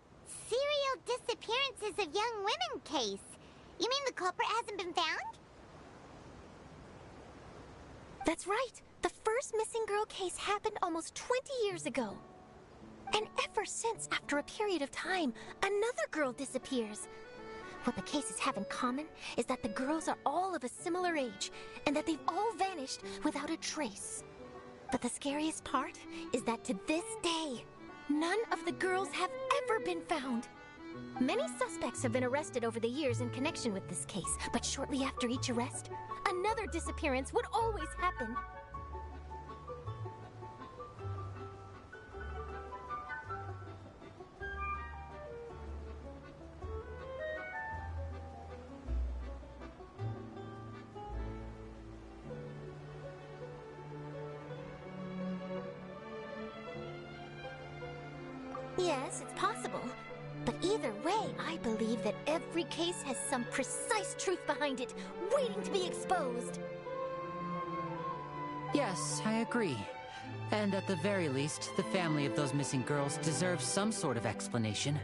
serial disappearances of young women case? You mean the culprit hasn't been found? That's right. The first missing girl case happened almost 20 years ago. And ever since, after a period of time, another girl disappears. What the cases have in common is that the girls are all of a similar age, and that they've all vanished without a trace. But the scariest part is that to this day, none of the girls have ever been found. Many suspects have been arrested over the years in connection with this case, but shortly after each arrest, another disappearance would always happen. Yes, it's possible. But either way, I believe that every case has some precise truth behind it, waiting to be exposed. Yes, I agree. And at the very least, the family of those missing girls deserves some sort of explanation.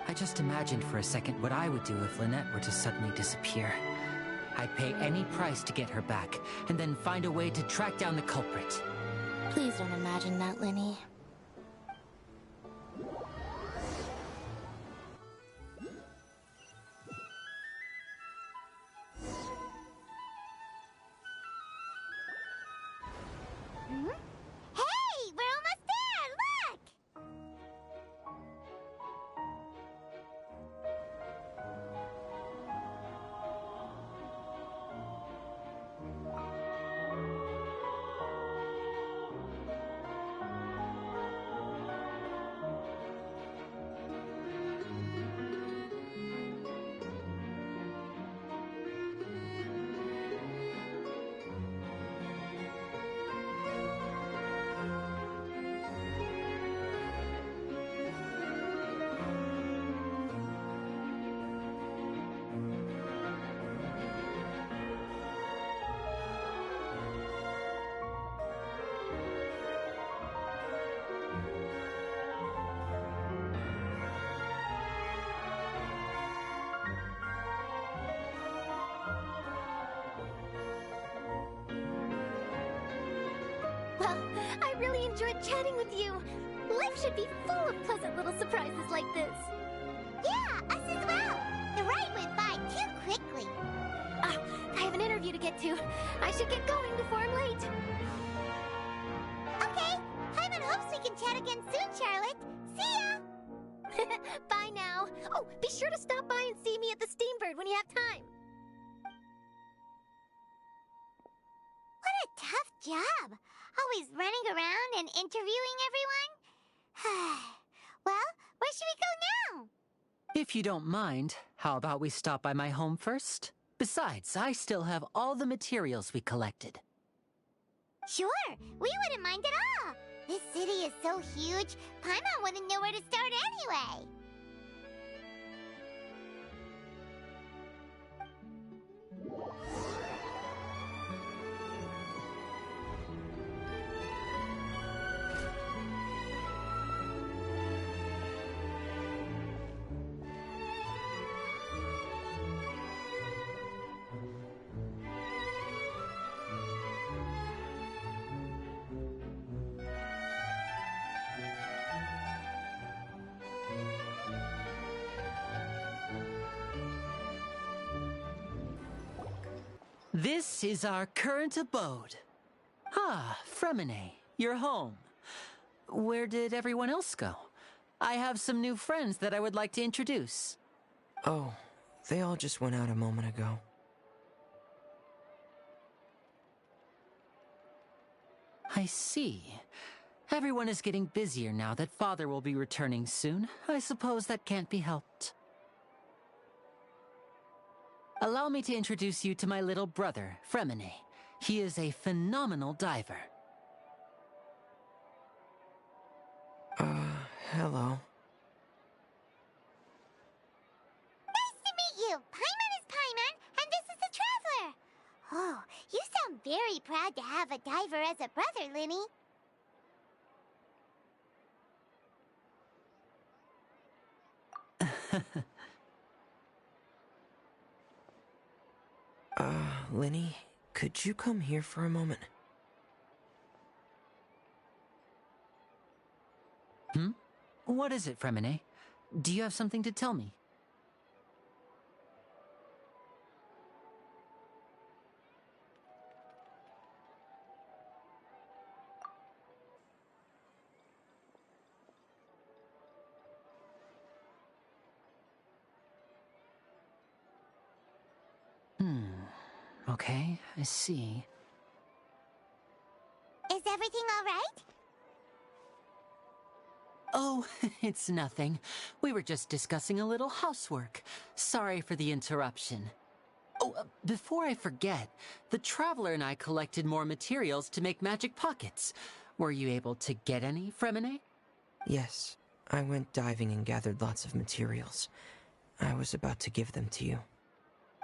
I just imagined for a second what I would do if Lynette were to suddenly disappear. I'd pay any price to get her back, and then find a way to track down the culprit. Please don't imagine that, Linny. Well, I really enjoyed chatting with you. Life should be full of pleasant little surprises like this. Yeah, us as well. The ride went by too quickly. I have an interview to get to. I should get going before I'm late. Okay, Paimon hopes we can chat again soon, Charlotte. See ya! Bye now. Oh, be sure to stop by and see me at the Steambird when you have time. What a tough job. Always running around and interviewing everyone. Well, where should we go now? If you don't mind, how about we stop by my home first? Besides, I still have all the materials we collected. Sure, we wouldn't mind at all. This city is so huge, Paimon wouldn't know where to start anyway. This is our current abode. Ah, Fremine, you're home. Where did everyone else go? I have some new friends that I would like to introduce. Oh, they all just went out a moment ago. I see. Everyone is getting busier now that Father will be returning soon. I suppose that can't be helped. Allow me to introduce you to my little brother, Fremine. He is a phenomenal diver. Hello. Nice to meet you. Paimon is Paimon, and this is the Traveler. Oh, you sound very proud to have a diver as a brother, Linny. Linny, could you come here for a moment? What is it, Fremine? Do you have something to tell me? Okay, I see. Is everything all right? Oh, it's nothing. We were just discussing a little housework. Sorry for the interruption. Oh, before I forget, the Traveler and I collected more materials to make magic pockets. Were you able to get any, Fremine? Yes, I went diving and gathered lots of materials. I was about to give them to you.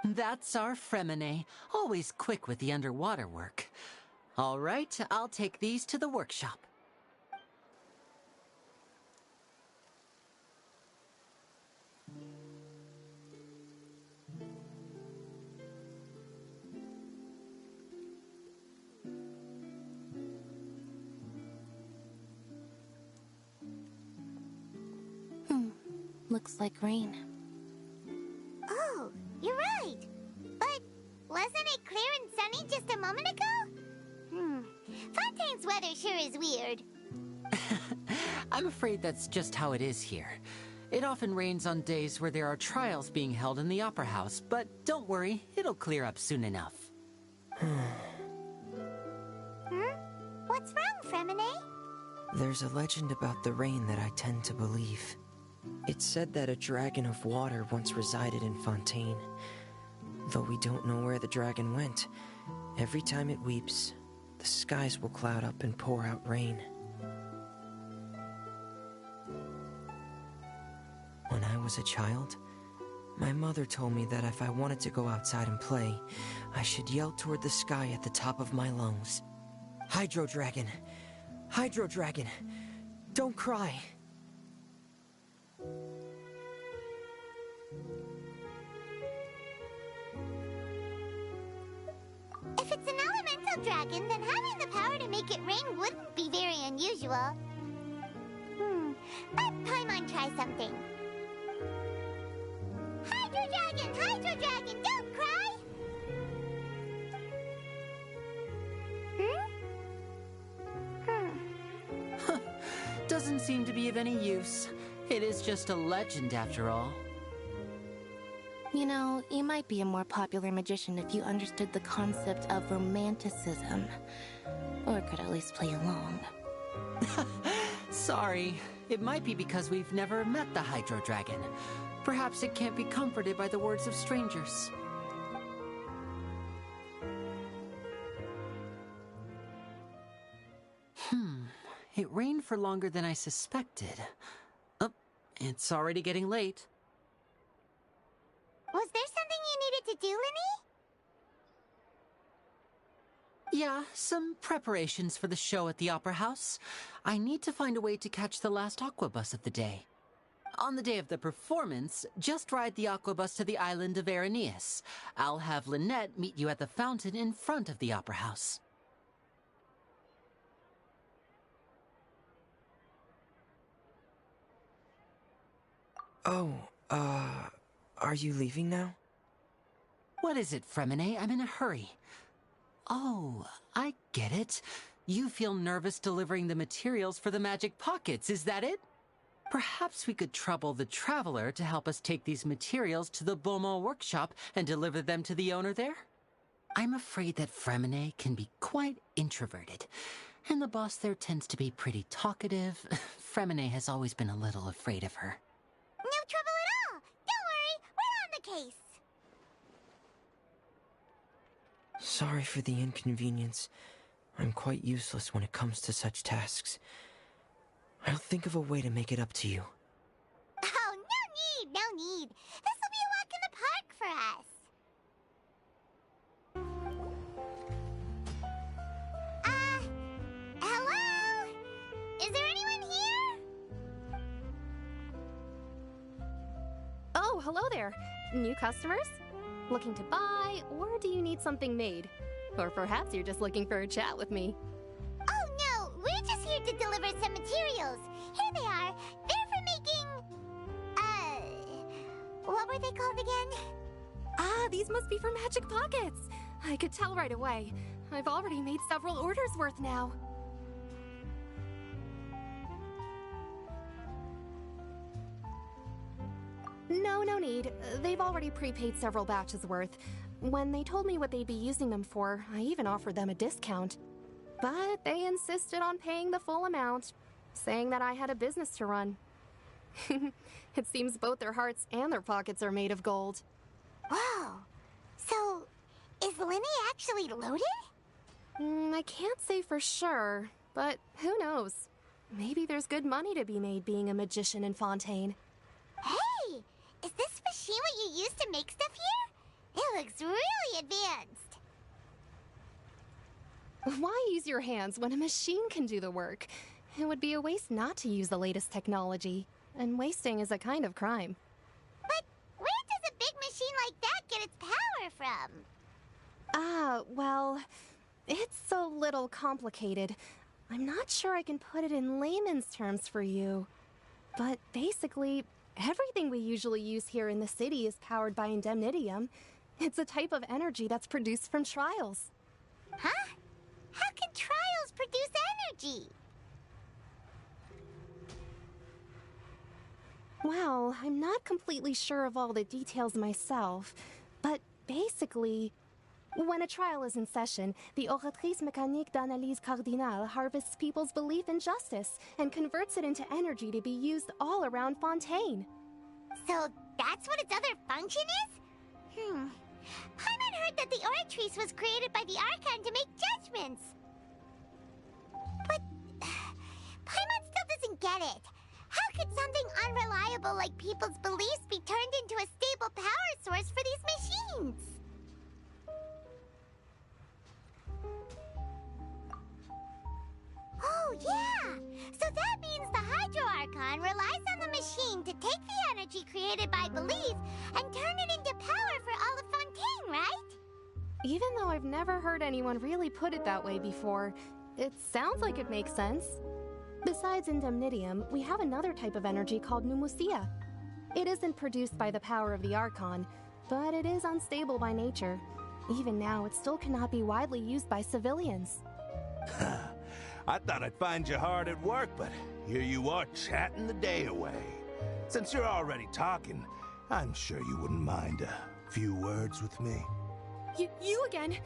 That's our Fremine, always quick with the underwater work. All right, I'll take these to the workshop. Looks like rain. Oh, you're right. But wasn't it clear and sunny just a moment ago? Fontaine's weather sure is weird. I'm afraid that's just how it is here. It often rains on days where there are trials being held in the Opera House, but don't worry, it'll clear up soon enough. What's wrong, Fremine? There's a legend about the rain that I tend to believe. It's said that a dragon of water once resided in Fontaine. Though we don't know where the dragon went, every time it weeps, the skies will cloud up and pour out rain. When I was a child, my mother told me that if I wanted to go outside and play, I should yell toward the sky at the top of my lungs. Hydro Dragon! Hydro Dragon! Don't cry! If it's an elemental, Hydro Dragon, then having the power to make it rain wouldn't be very unusual. Let Paimon try something. Hydro Dragon, don't cry! Doesn't seem to be of any use. It is just a legend after all. You know, you might be a more popular magician if you understood the concept of romanticism. Or could at least play along. Sorry. It might be because we've never met the Hydro Dragon. Perhaps it can't be comforted by the words of strangers. It rained for longer than I suspected. Oh, it's already getting late. Was there something you needed to do, Linny? Yeah, some preparations for the show at the Opera House. I need to find a way to catch the last aqua bus of the day. On the day of the performance, just ride the aqua bus to the island of Aeneas. I'll have Lynette meet you at the fountain in front of the Opera House. Oh, are you leaving now? What is it, Fremine? I'm in a hurry. Oh, I get it. You feel nervous delivering the materials for the magic pockets, is that it? Perhaps we could trouble the Traveler to help us take these materials to the Beaumont workshop and deliver them to the owner there? I'm afraid that Fremine can be quite introverted, and the boss there tends to be pretty talkative. Fremine has always been a little afraid of her. No trouble at all! Don't worry, we're on the case! Sorry for the inconvenience. I'm quite useless when it comes to such tasks. I'll think of a way to make it up to you. Oh, no need! This will be a walk in the park for us! Hello? Is there anyone here? Oh, hello there. New customers? Looking to buy, or do you need something made? Or perhaps you're just looking for a chat with me. Oh no, we're just here to deliver some materials. Here they are. They're for making... what were they called again? Ah, these must be for magic pockets. I could tell right away. I've already made several orders worth now. No need. They've already prepaid several batches worth. When they told me what they'd be using them for, I even offered them a discount. But they insisted on paying the full amount, saying that I had a business to run. It seems both their hearts and their pockets are made of gold. Whoa. So, is Linny actually loaded? I can't say for sure, but who knows? Maybe there's good money to be made being a magician in Fontaine. Hey! Is this machine what you use to make stuff here? It looks really advanced. Why use your hands when a machine can do the work? It would be a waste not to use the latest technology, and wasting is a kind of crime. But where does a big machine like that get its power from? Well, it's a little complicated. I'm not sure I can put it in layman's terms for you. But basically, everything we usually use here in the city is powered by indemnitium. It's a type of energy that's produced from trials. Huh? How can trials produce energy? Well, I'm not completely sure of all the details myself, but basically, when a trial is in session, the Oratrice Mécanique d'Analyse Cardinale harvests people's belief in justice and converts it into energy to be used all around Fontaine. So that's what its other function is? Paimon heard that the Oratrice was created by the Archon to make judgments. But Paimon still doesn't get it. How could something unreliable like people's beliefs be turned into a stable power source for these machines? Oh, yeah! So that means the Hydro Archon relies on the machine to take the energy created by belief and turn it into power for all of Fontaine, right? Even though I've never heard anyone really put it that way before, it sounds like it makes sense. Besides indemnitium, we have another type of energy called pneumosia. It isn't produced by the power of the Archon, but it is unstable by nature. Even now, it still cannot be widely used by civilians. I thought I'd find you hard at work, but here you are chatting the day away. Since you're already talking, I'm sure you wouldn't mind a few words with me. You again?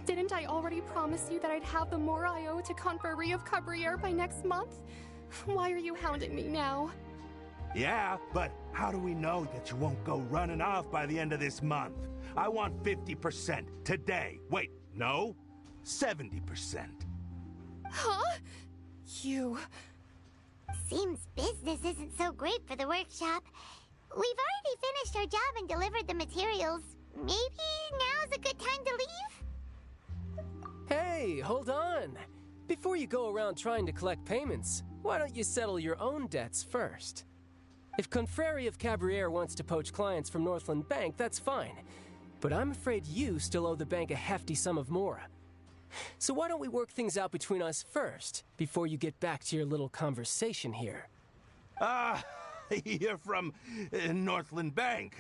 Didn't I already promise you that I'd have the more I owe to Confrérie of Cabriere by next month? Why are you hounding me now? Yeah, but how do we know that you won't go running off by the end of this month? I want 50% today. Wait, no, 70%. Huh? You... Seems business isn't so great for the workshop. We've already finished our job and delivered the materials. Maybe now's a good time to leave? Hey, hold on. Before you go around trying to collect payments, why don't you settle your own debts first? If Confrérie of Cabriere wants to poach clients from Northland Bank, that's fine. But I'm afraid you still owe the bank a hefty sum of mora. So why don't we work things out between us first, before you get back to your little conversation here? You're from Northland Bank.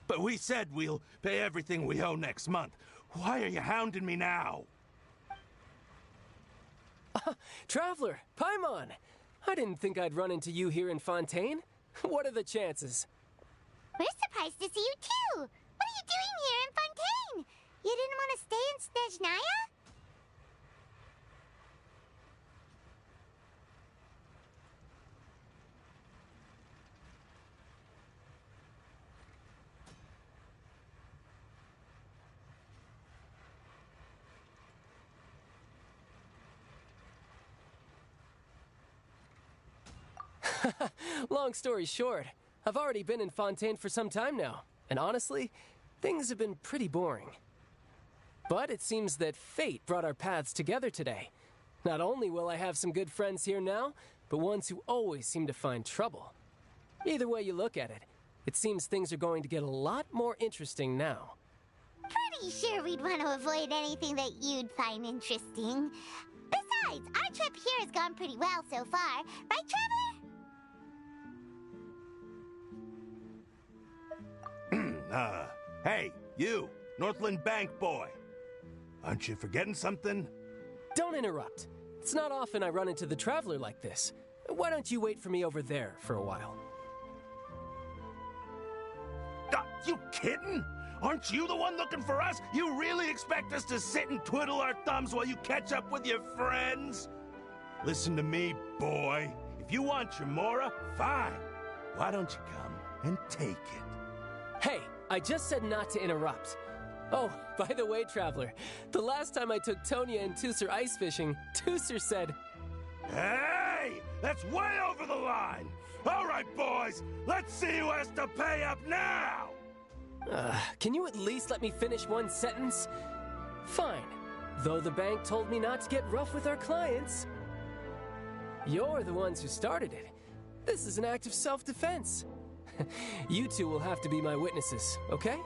But we said we'll pay everything we owe next month. Why are you hounding me now? Traveler, Paimon! I didn't think I'd run into you here in Fontaine. What are the chances? We're surprised to see you too! What are you doing here in Fontaine? You didn't want to stay in Snezhnaya? Long story short, I've already been in Fontaine for some time now, and honestly, things have been pretty boring. But it seems that fate brought our paths together today. Not only will I have some good friends here now, but ones who always seem to find trouble. Either way you look at it, it seems things are going to get a lot more interesting now. Pretty sure we'd want to avoid anything that you'd find interesting. Besides, our trip here has gone pretty well so far, right, Traveler? Hey, you, Northland Bank boy. Aren't you forgetting something? Don't interrupt. It's not often I run into the Traveler like this. Why don't you wait for me over there for a while? You kidding? Aren't you the one looking for us? You really expect us to sit and twiddle our thumbs while you catch up with your friends? Listen to me, boy. If you want your mora, fine. Why don't you come and take it? Hey, I just said not to interrupt. Oh, by the way, Traveler, the last time I took Tonya and Tusser ice fishing, Tusser said... Hey! That's way over the line! All right, boys, let's see who has to pay up now! Can you at least let me finish one sentence? Fine. Though the bank told me not to get rough with our clients. You're the ones who started it. This is an act of self-defense. You two will have to be my witnesses, okay?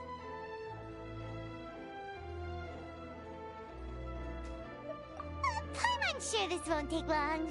I'm sure this won't take long.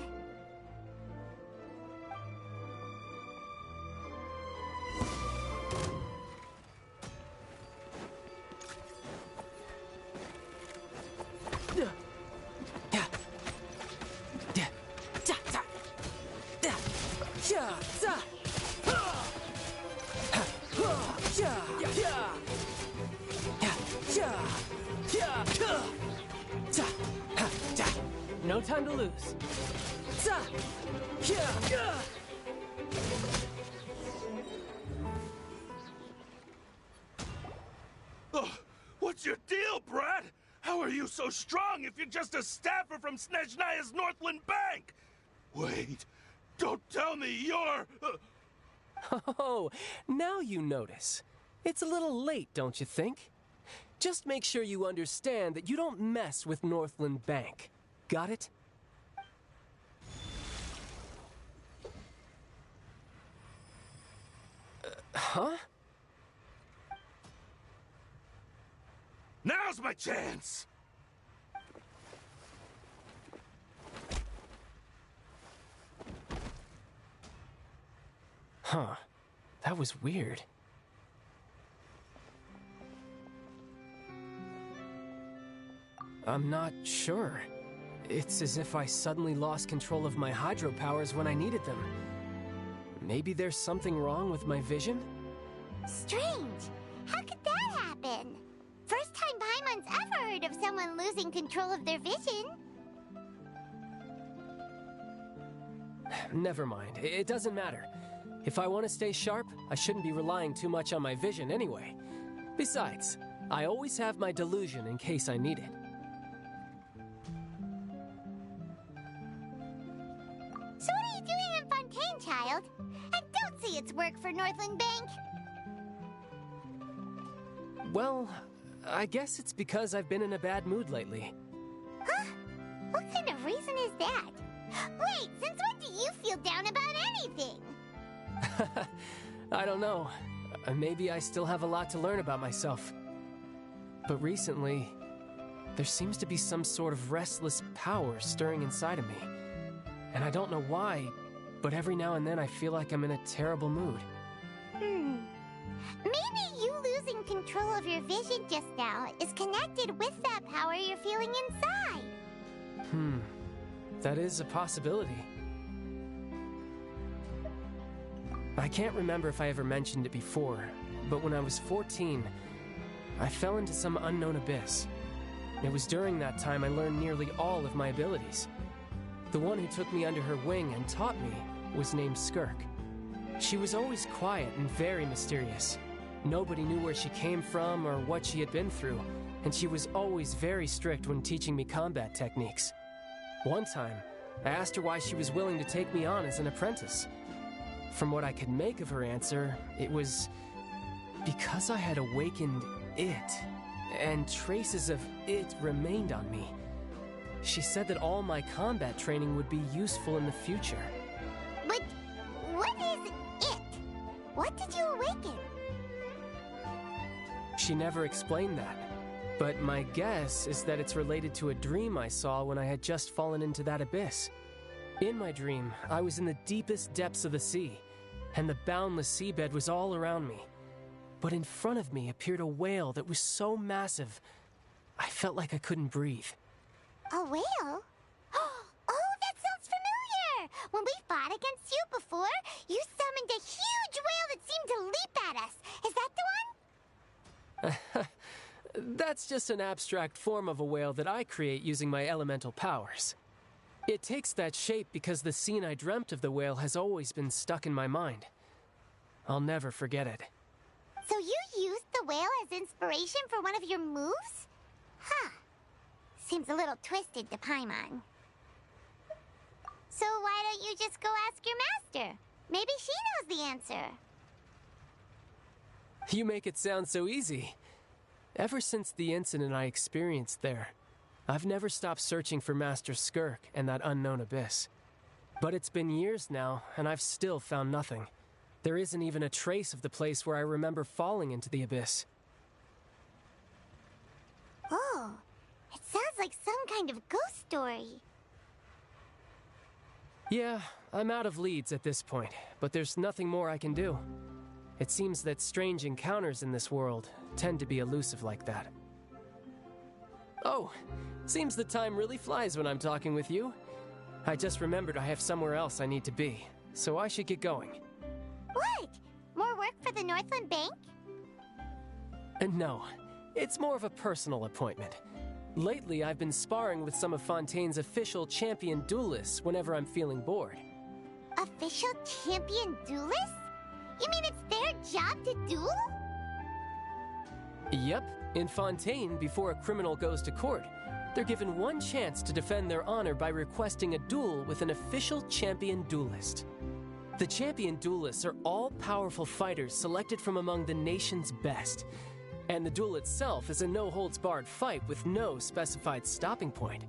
No time to lose. What's your deal, Brad? How are you so strong if you're just a staffer from Snezhnaya's Northland Bank? Wait, don't tell me you're... Oh, now you notice. It's a little late, don't you think? Just make sure you understand that you don't mess with Northland Bank. Got it? Huh? Now's my chance! Huh. That was weird. I'm not sure. It's as if I suddenly lost control of my hydro powers when I needed them. Maybe there's something wrong with my vision? Strange. How could that happen? First time Paimon's ever heard of someone losing control of their vision. Never mind. It doesn't matter. If I want to stay sharp, I shouldn't be relying too much on my vision anyway. Besides, I always have my delusion in case I need it. So what are you doing in Fontaine, child? And don't say it's work for Northland Bank. Well, I guess it's because I've been in a bad mood lately. Huh? What kind of reason is that? Wait, since when do you feel down about anything? I don't know. Maybe I still have a lot to learn about myself. But recently, there seems to be some sort of restless power stirring inside of me. And I don't know why, but every now and then I feel like I'm in a terrible mood. Maybe you losing control of your vision just now is connected with that power you're feeling inside. That is a possibility. I can't remember if I ever mentioned it before, but when I was 14, I fell into some unknown abyss. It was during that time I learned nearly all of my abilities. The one who took me under her wing and taught me was named Skirk. She was always quiet and very mysterious. Nobody knew where she came from or what she had been through, and she was always very strict when teaching me combat techniques. One time, I asked her why she was willing to take me on as an apprentice. From what I could make of her answer, it was because I had awakened it, and traces of it remained on me. She said that all my combat training would be useful in the future. But what is it? What did you awaken? She never explained that, but my guess is that it's related to a dream I saw when I had just fallen into that abyss. In my dream, I was in the deepest depths of the sea, and the boundless seabed was all around me. But in front of me appeared a whale that was so massive, I felt like I couldn't breathe. A whale? Oh, that sounds familiar! When we fought against you before, you summoned a huge whale that seemed to leap at us. Is that the one? That's just an abstract form of a whale that I create using my elemental powers. It takes that shape because the scene I dreamt of the whale has always been stuck in my mind. I'll never forget it. So you used the whale as inspiration for one of your moves? Huh. Seems a little twisted to Paimon. So why don't you just go ask your master? Maybe she knows the answer. You make it sound so easy. Ever since the incident I experienced there, I've never stopped searching for Master Skirk and that unknown abyss. But it's been years now, and I've still found nothing. There isn't even a trace of the place where I remember falling into the abyss. Oh, it sounds like some kind of ghost story. Yeah, I'm out of leads at this point, but there's nothing more I can do. It seems that strange encounters in this world tend to be elusive like that. Oh, seems the time really flies when I'm talking with you. I just remembered I have somewhere else I need to be, so I should get going. What? More work for the Northland Bank? No, it's more of a personal appointment. Lately, I've been sparring with some of Fontaine's official champion duelists whenever I'm feeling bored. Official champion duelists? You mean it's their job to duel? Yep. In Fontaine, before a criminal goes to court, they're given one chance to defend their honor by requesting a duel with an official champion duelist. The champion duelists are all-powerful fighters selected from among the nation's best. And the duel itself is a no-holds-barred fight with no specified stopping point.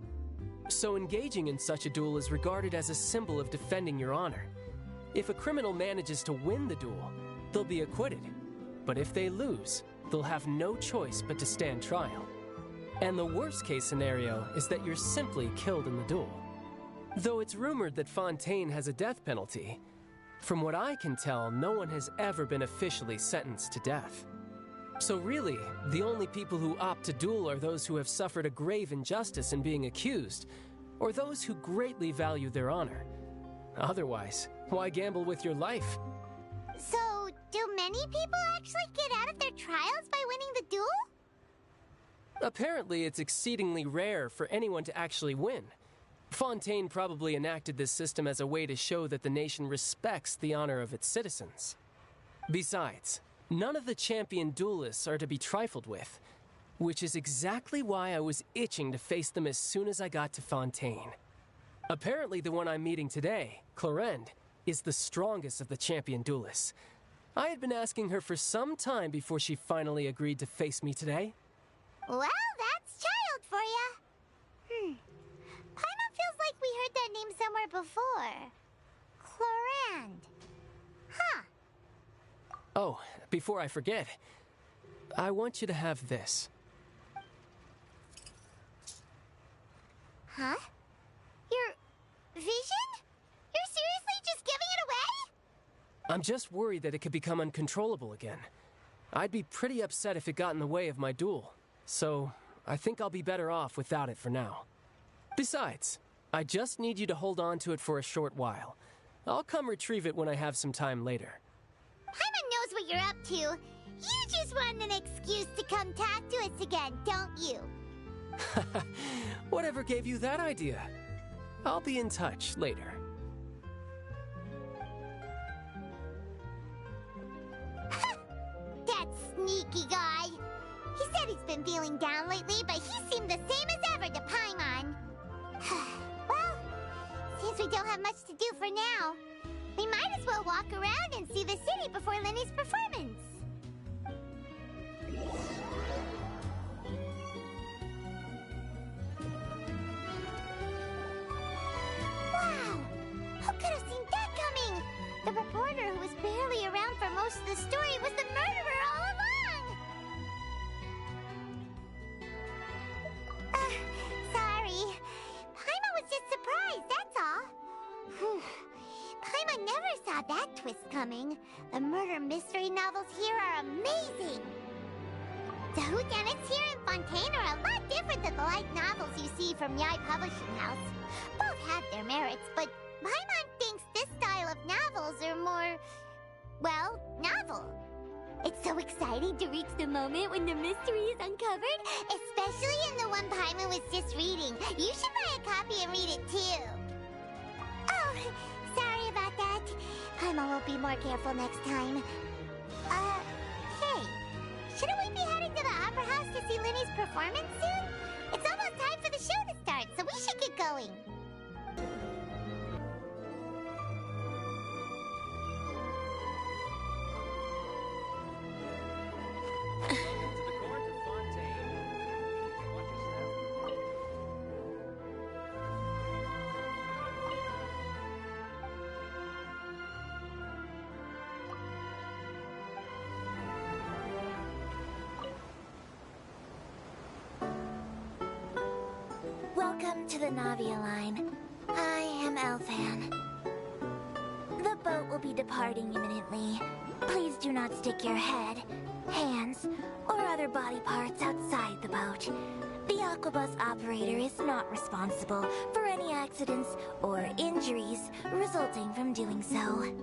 So engaging in such a duel is regarded as a symbol of defending your honor. If a criminal manages to win the duel, they'll be acquitted. But if they lose, they'll have no choice but to stand trial. And the worst case scenario is that you're simply killed in the duel. Though it's rumored that Fontaine has a death penalty, from what I can tell, no one has ever been officially sentenced to death. So really, the only people who opt to duel are those who have suffered a grave injustice in being accused, or those who greatly value their honor. Otherwise, why gamble with your life? So, do many people actually get out of their trials by winning the duel? Apparently, it's exceedingly rare for anyone to actually win. Fontaine probably enacted this system as a way to show that the nation respects the honor of its citizens. Besides, none of the champion duelists are to be trifled with, which is exactly why I was itching to face them as soon as I got to Fontaine. Apparently, the one I'm meeting today, Clorinde, is the strongest of the champion duelists. I had been asking her for some time before she finally agreed to face me today. Well, that's child for ya. Paimon feels like we heard that name somewhere before. Clorinde. Huh. Oh, before I forget, I want you to have this. Huh? Your vision? You're seriously just giving it away? I'm just worried that it could become uncontrollable again. I'd be pretty upset if it got in the way of my duel, so I think I'll be better off without it for now. Besides, I just need you to hold on to it for a short while. I'll come retrieve it when I have some time later. Paimon knows what you're up to. You just want an excuse to come talk to us again, don't you? Whatever gave you that idea? I'll be in touch later. That sneaky guy. He said he's been feeling down lately, but he seemed the same as ever to Paimon. Well, since we don't have much to do for now, we might as well walk around and see the city before Lenny's performance. Wow! Who could have seen that coming? The reporter who was barely around for most of the story was the murderer all along! Sorry. Paimon was just surprised, that's all. Paimon never saw that twist coming. The murder mystery novels here are amazing. The whodunits here in Fontaine are a lot different than the light novels you see from Yai Publishing House. Both have their merits, but Paimon thinks this style of novels are more, well, novel. It's so exciting to reach the moment when the mystery is uncovered, especially in the one Paimon was just reading. You should buy a copy and read it too. Oh, sorry about that. Paimon will be more careful next time. Hey, shouldn't we be heading to the Opera House to see Lenny's performance soon? It's almost time for the show to start, so we should get going. Welcome to the Navia line. I am Elfan. The boat will be departing imminently. Please do not stick your head, hands, or other body parts outside the boat. The Aquabus operator is not responsible for any accidents or injuries resulting from doing so.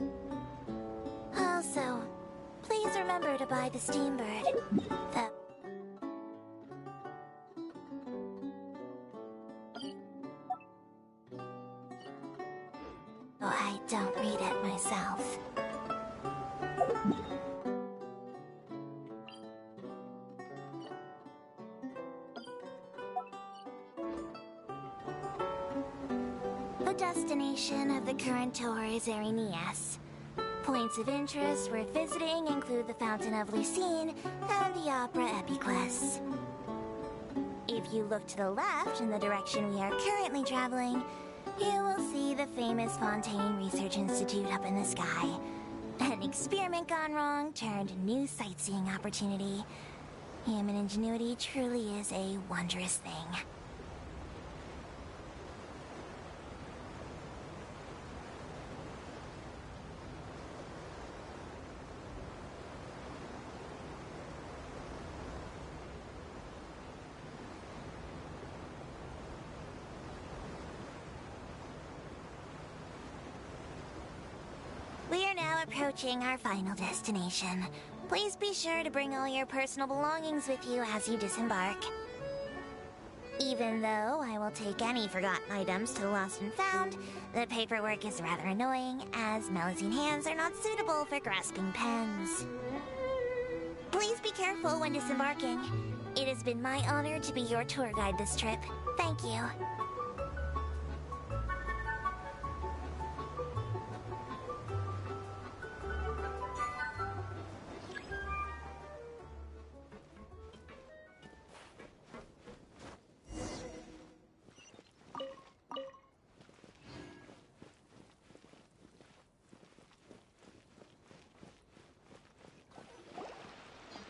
Also, please remember to buy the Steambird. I don't read it myself. The destination of the current tour is Arenias. Points of interest worth visiting include the Fountain of Lucine and the Opera Epiquest. If you look to the left in the direction we are currently traveling, you will see the famous Fontaine Research Institute up in the sky. An experiment gone wrong turned a new sightseeing opportunity. Human ingenuity truly is a wondrous thing. We are now approaching our final destination. Please be sure to bring all your personal belongings with you as you disembark. Even though I will take any forgotten items to the Lost and Found, the paperwork is rather annoying, as Melusine hands are not suitable for grasping pens. Please be careful when disembarking. It has been my honor to be your tour guide this trip. Thank you.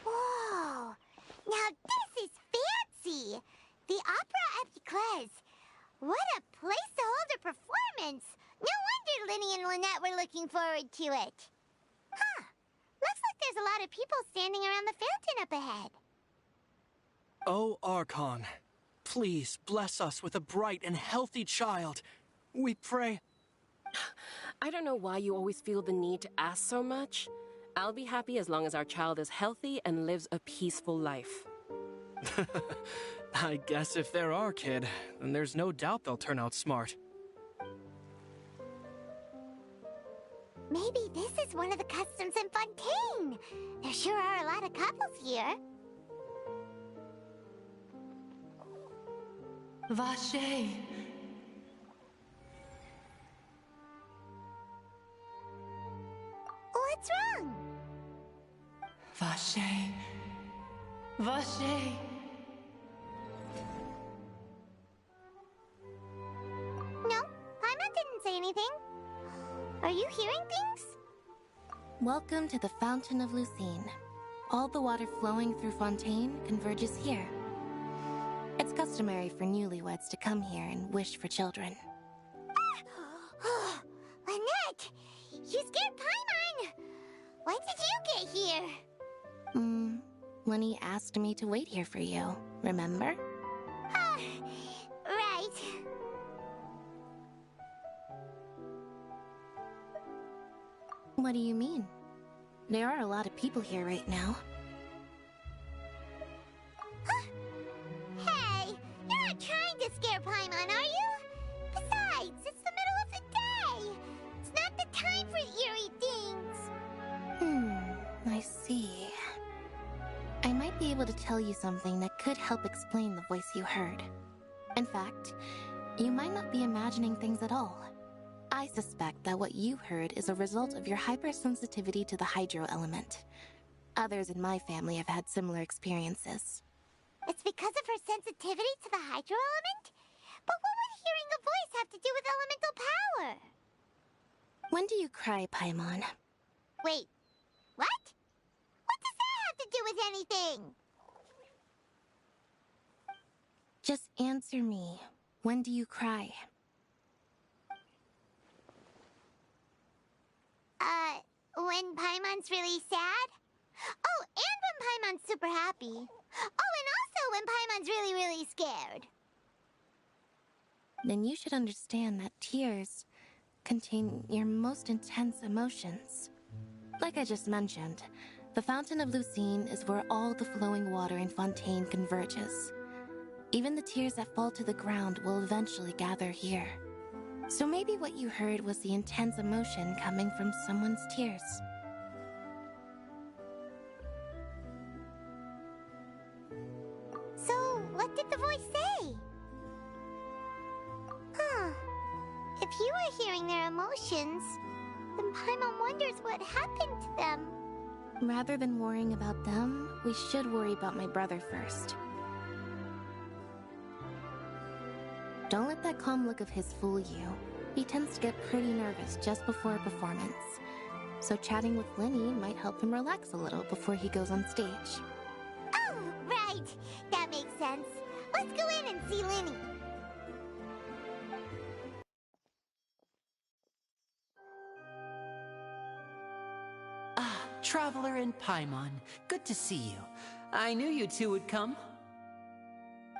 Whoa! Now this is fancy! The Opera Epiclese. What a place to hold a performance! No wonder Linny and Lynette were looking forward to it. Huh. Looks like there's a lot of people standing around the fountain up ahead. Oh, Archon, please bless us with a bright and healthy child. We pray. I don't know why you always feel the need to ask so much. I'll be happy as long as our child is healthy and lives a peaceful life. I guess if they're our kid, then there's no doubt they'll turn out smart. Maybe this is one of the customs in Fontaine. There sure are a lot of couples here. Vache. What's wrong? Vache. Vache. No, Paimon didn't say anything. Are you hearing things? Welcome to the Fountain of Lucine. All the water flowing through Fontaine converges here. It's customary for newlyweds to come here and wish for children. Ah! Lynette! You scared Paimon! When did you get here? Lenny asked me to wait here for you, remember? Right. What do you mean? There are a lot of people here right now. Hey, you're not trying to scare Paimon, are you? Besides, it's the middle of the day. It's not the time for eerie things. I see. I might be able to tell you something that could help explain the voice you heard. In fact, you might not be imagining things at all. I suspect that what you heard is a result of your hypersensitivity to the hydro element. Others in my family have had similar experiences. It's because of her sensitivity to the hydro element? But what would hearing a voice have to do with elemental power? When do you cry, Paimon? Wait, what? What does that have to do with anything? Just answer me. When do you cry? When Paimon's really sad? Oh, and when Paimon's super happy. Oh, and also when Paimon's really, really scared. Then you should understand that tears contain your most intense emotions. Like I just mentioned, the Fountain of Lucine is where all the flowing water in Fontaine converges. Even the tears that fall to the ground will eventually gather here. So maybe what you heard was the intense emotion coming from someone's tears. So, what did the voice say? If you were hearing their emotions, then Paimon wonders what happened to them. Rather than worrying about them, we should worry about my brother first. Don't let that calm look of his fool you. He tends to get pretty nervous just before a performance. So chatting with Linny might help him relax a little before he goes on stage. Oh, right. Let's go in and see Linny. Traveler and Paimon, good to see you. I knew you two would come.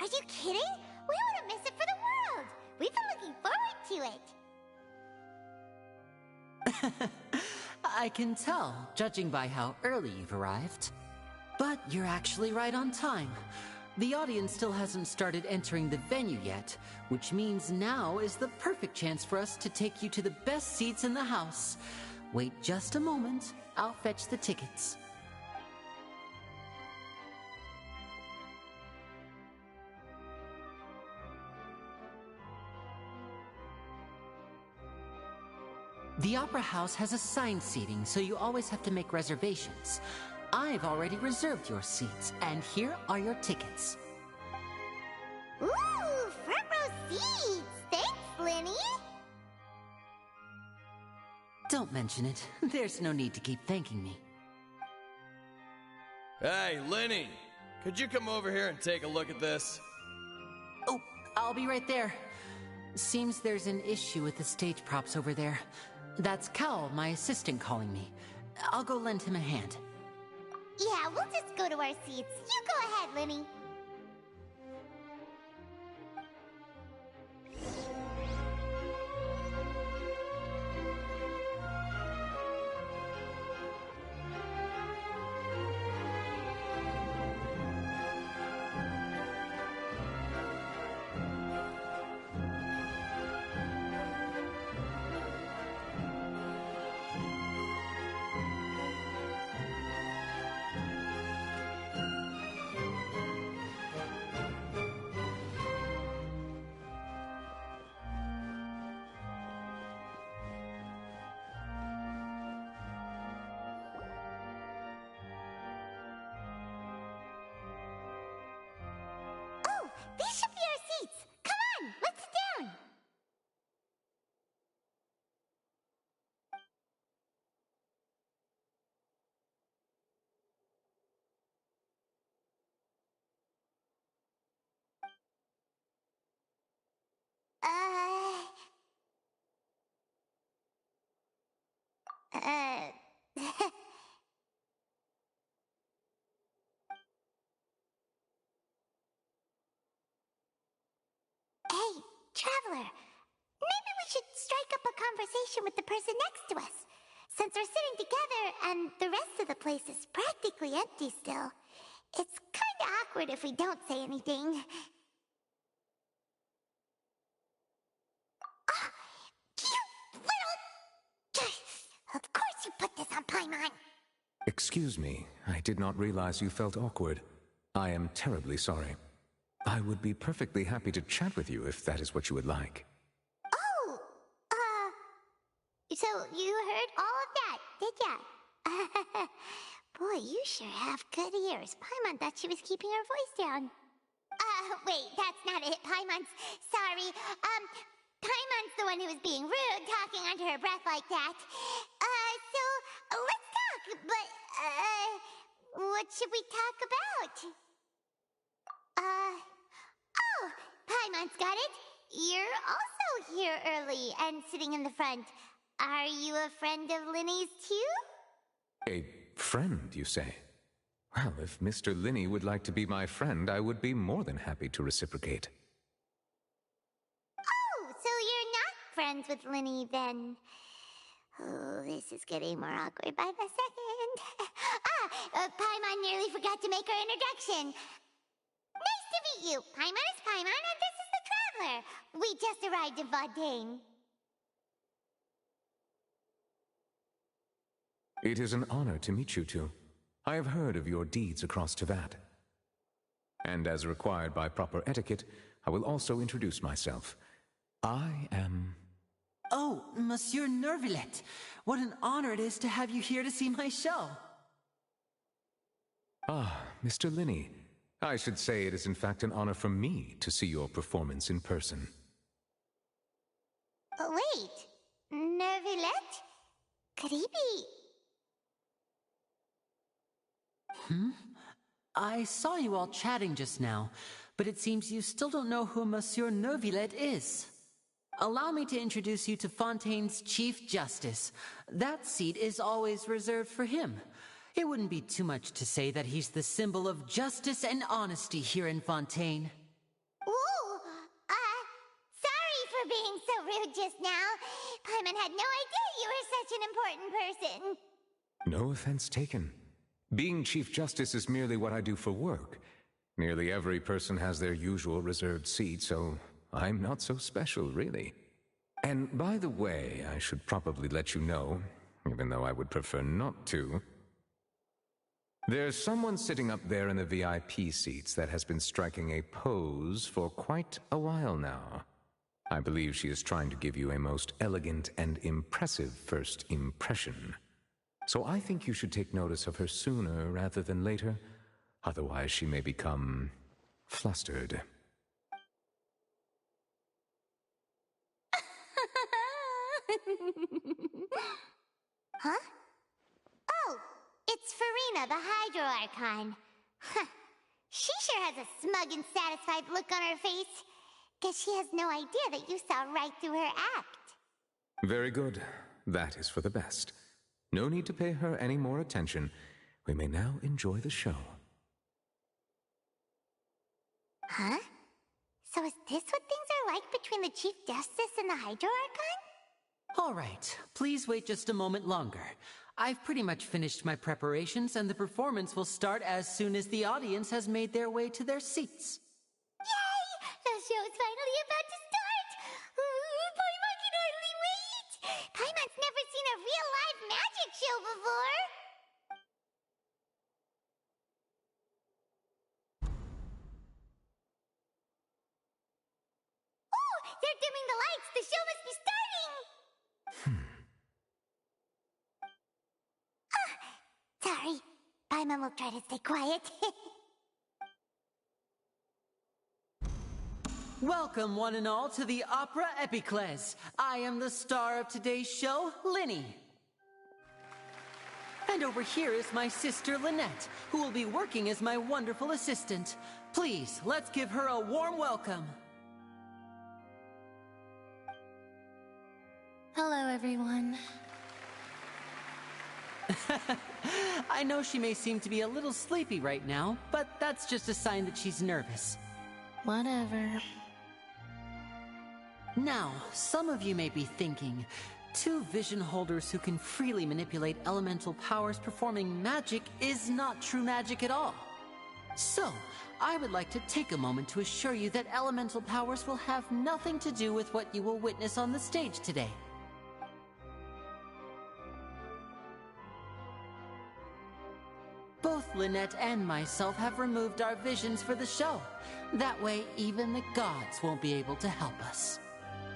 Are you kidding? We wouldn't miss it for the world. We've been looking forward to it. I can tell, judging by how early you've arrived. But you're actually right on time. The audience still hasn't started entering the venue yet, which means now is the perfect chance for us to take you to the best seats in the house. Wait just a moment. I'll fetch the tickets. The Opera House has assigned seating, so you always have to make reservations. I've already reserved your seats, and here are your tickets. Ooh, front row seats! Thanks, Linny! Don't mention it. There's no need to keep thanking me. Hey, Linny! Could you come over here and take a look at this? Oh, I'll be right there. Seems there's an issue with the stage props over there. That's Cal, my assistant, calling me. I'll go lend him a hand. Yeah, we'll just go to our seats. You go ahead, Linny. These should be our seats. Come on, let's sit down. Hey, Traveler. Maybe we should strike up a conversation with the person next to us. Since we're sitting together and the rest of the place is practically empty still, it's kinda awkward if we don't say anything. Ah, you little... Of course you put this on Paimon. Excuse me, I did not realize you felt awkward. I am terribly sorry. I would be perfectly happy to chat with you if that is what you would like. Oh, so you heard all of that, did ya? Boy, you sure have good ears. Paimon thought she was keeping her voice down. Wait, that's not it. Paimon's... Sorry. Paimon's the one who was being rude, talking under her breath like that. So, let's talk, but, what should we talk about? Oh, Paimon's got it. You're also here early and sitting in the front. Are you a friend of Linny's too? A friend, you say? Well, if Mr. Linny would like to be my friend, I would be more than happy to reciprocate. Oh, so you're not friends with Linny then? Oh, this is getting more awkward by the second. Paimon nearly forgot to make her introduction. Nice to meet you. Paimon is Paimon, and this is the Traveler. We just arrived in Fontaine. It is an honor to meet you two. I have heard of your deeds across Tevat. And as required by proper etiquette, I will also introduce myself. I am... Oh, Monsieur Nervillet. What an honor it is to have you here to see my show. Ah, Mr. Linny. I should say it is in fact an honor for me to see your performance in person. Wait, Nervillet? Could he be... I saw you all chatting just now, but it seems you still don't know who Monsieur Neuvillette is. Allow me to introduce you to Fontaine's Chief Justice. That seat is always reserved for him. It wouldn't be too much to say that he's the symbol of justice and honesty here in Fontaine. Ooh, sorry for being so rude just now. Paimon had no idea you were such an important person. No offense taken. Being Chief Justice is merely what I do for work. Nearly every person has their usual reserved seat, so I'm not so special, really. And by the way, I should probably let you know, even though I would prefer not to. There's someone sitting up there in the VIP seats that has been striking a pose for quite a while now. I believe she is trying to give you a most elegant and impressive first impression. So I think you should take notice of her sooner rather than later. Otherwise, she may become flustered. Huh? Oh, it's Farina, the Hydro Archon. She sure has a smug and satisfied look on her face. Guess she has no idea that you saw right through her act. Very good. That is for the best. No need to pay her any more attention. We may now enjoy the show. Huh? So is this what things are like between the Chief Justice and the Hydro Archon? All right, please wait just a moment longer. I've pretty much finished my preparations, and the performance will start as soon as the audience has made their way to their seats. Yay! The show's finally about to start! Paimon can hardly wait! Paimon's never seen a real live magic show before! Oh! They're dimming the lights! The show must be starting! Sorry. Paimon will try to stay quiet. Welcome, one and all, to the Opera Epiclese. I am the star of today's show, Linny. And over here is my sister, Lynette, who will be working as my wonderful assistant. Please, let's give her a warm welcome. Hello, everyone. I know she may seem to be a little sleepy right now, but that's just a sign that she's nervous. Whatever. Now, some of you may be thinking, two vision holders who can freely manipulate elemental powers performing magic is not true magic at all. So, I would like to take a moment to assure you that elemental powers will have nothing to do with what you will witness on the stage today. Both Lynette and myself have removed our visions for the show. That way, even the gods won't be able to help us.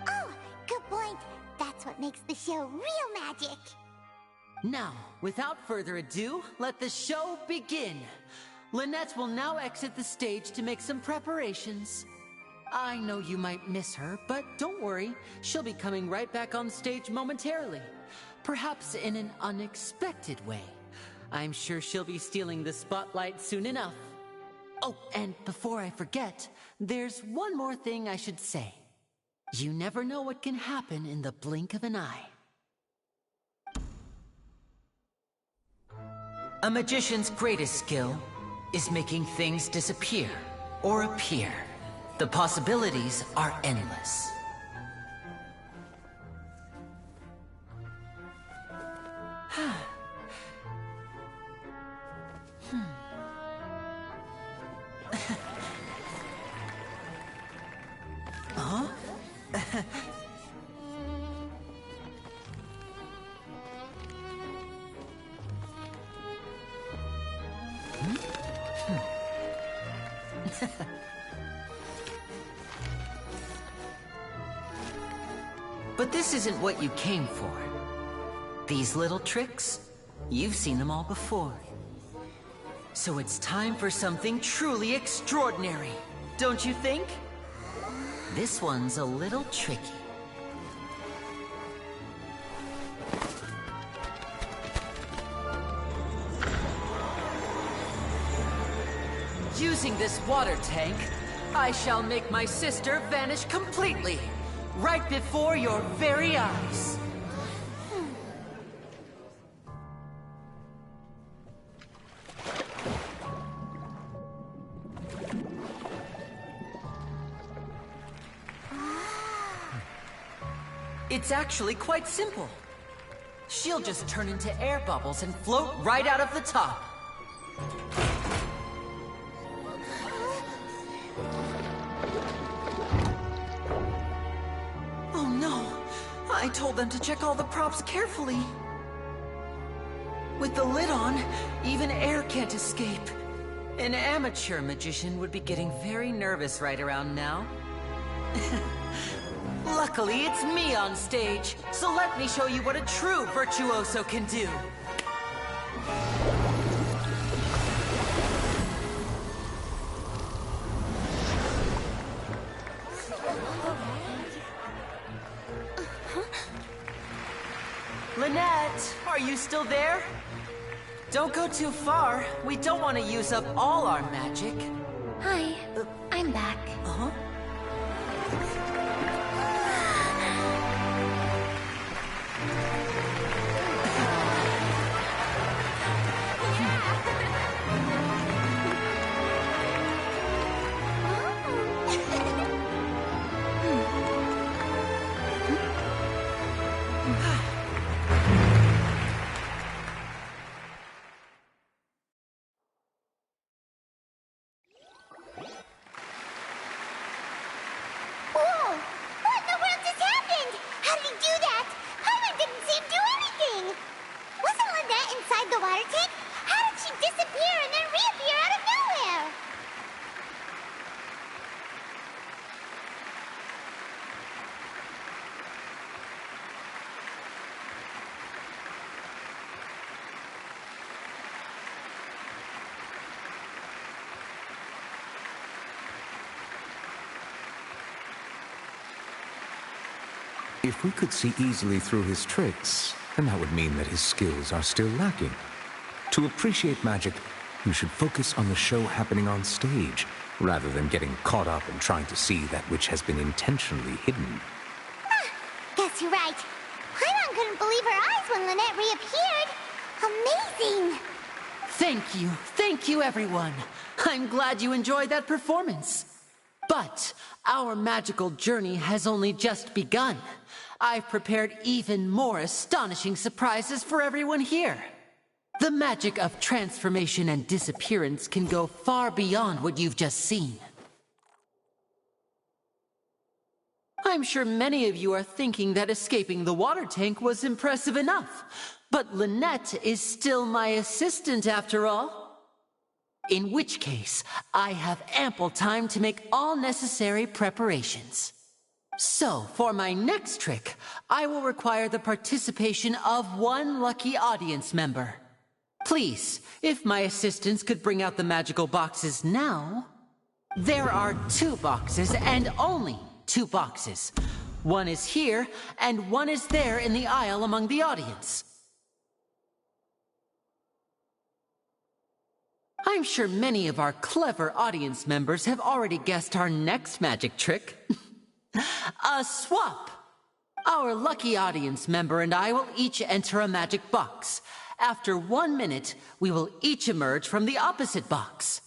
Oh, good point. That's what makes the show real magic. Now, without further ado, let the show begin. Lynette will now exit the stage to make some preparations. I know you might miss her, but don't worry. She'll be coming right back on stage momentarily. Perhaps in an unexpected way. I'm sure she'll be stealing the spotlight soon enough. Oh, and before I forget, there's one more thing I should say. You never know what can happen in the blink of an eye. A magician's greatest skill is making things disappear or appear. The possibilities are endless. Huh? But this isn't what you came for. These little tricks, you've seen them all before. So it's time for something truly extraordinary, don't you think? This one's a little tricky. Using this water tank, I shall make my sister vanish completely, right before your very eyes. It's actually quite simple. She'll just turn into air bubbles and float right out of the top. Oh no! I told them to check all the props carefully. With the lid on, even air can't escape. An amateur magician would be getting very nervous right around now. Luckily, it's me on stage, so let me show you what a true virtuoso can do. Lynette, are you still there? Don't go too far. We don't want to use up all our magic. Hi, I'm back. Uh-huh. If we could see easily through his tricks, then that would mean that his skills are still lacking. To appreciate magic, you should focus on the show happening on stage, rather than getting caught up in trying to see that which has been intentionally hidden. Guess you're right. Paimon couldn't believe her eyes when Lynette reappeared. Amazing! Thank you everyone. I'm glad you enjoyed that performance. But our magical journey has only just begun. I've prepared even more astonishing surprises for everyone here. The magic of transformation and disappearance can go far beyond what you've just seen. I'm sure many of you are thinking that escaping the water tank was impressive enough, but Lynette is still my assistant after all. In which case, I have ample time to make all necessary preparations. So, for my next trick, I will require the participation of one lucky audience member. Please, if my assistants could bring out the magical boxes now. There are 2 boxes, and only 2 boxes. One is here, and one is there in the aisle among the audience. I'm sure many of our clever audience members have already guessed our next magic trick. A swap! Our lucky audience member and I will each enter a magic box. After 1 minute, we will each emerge from the opposite box.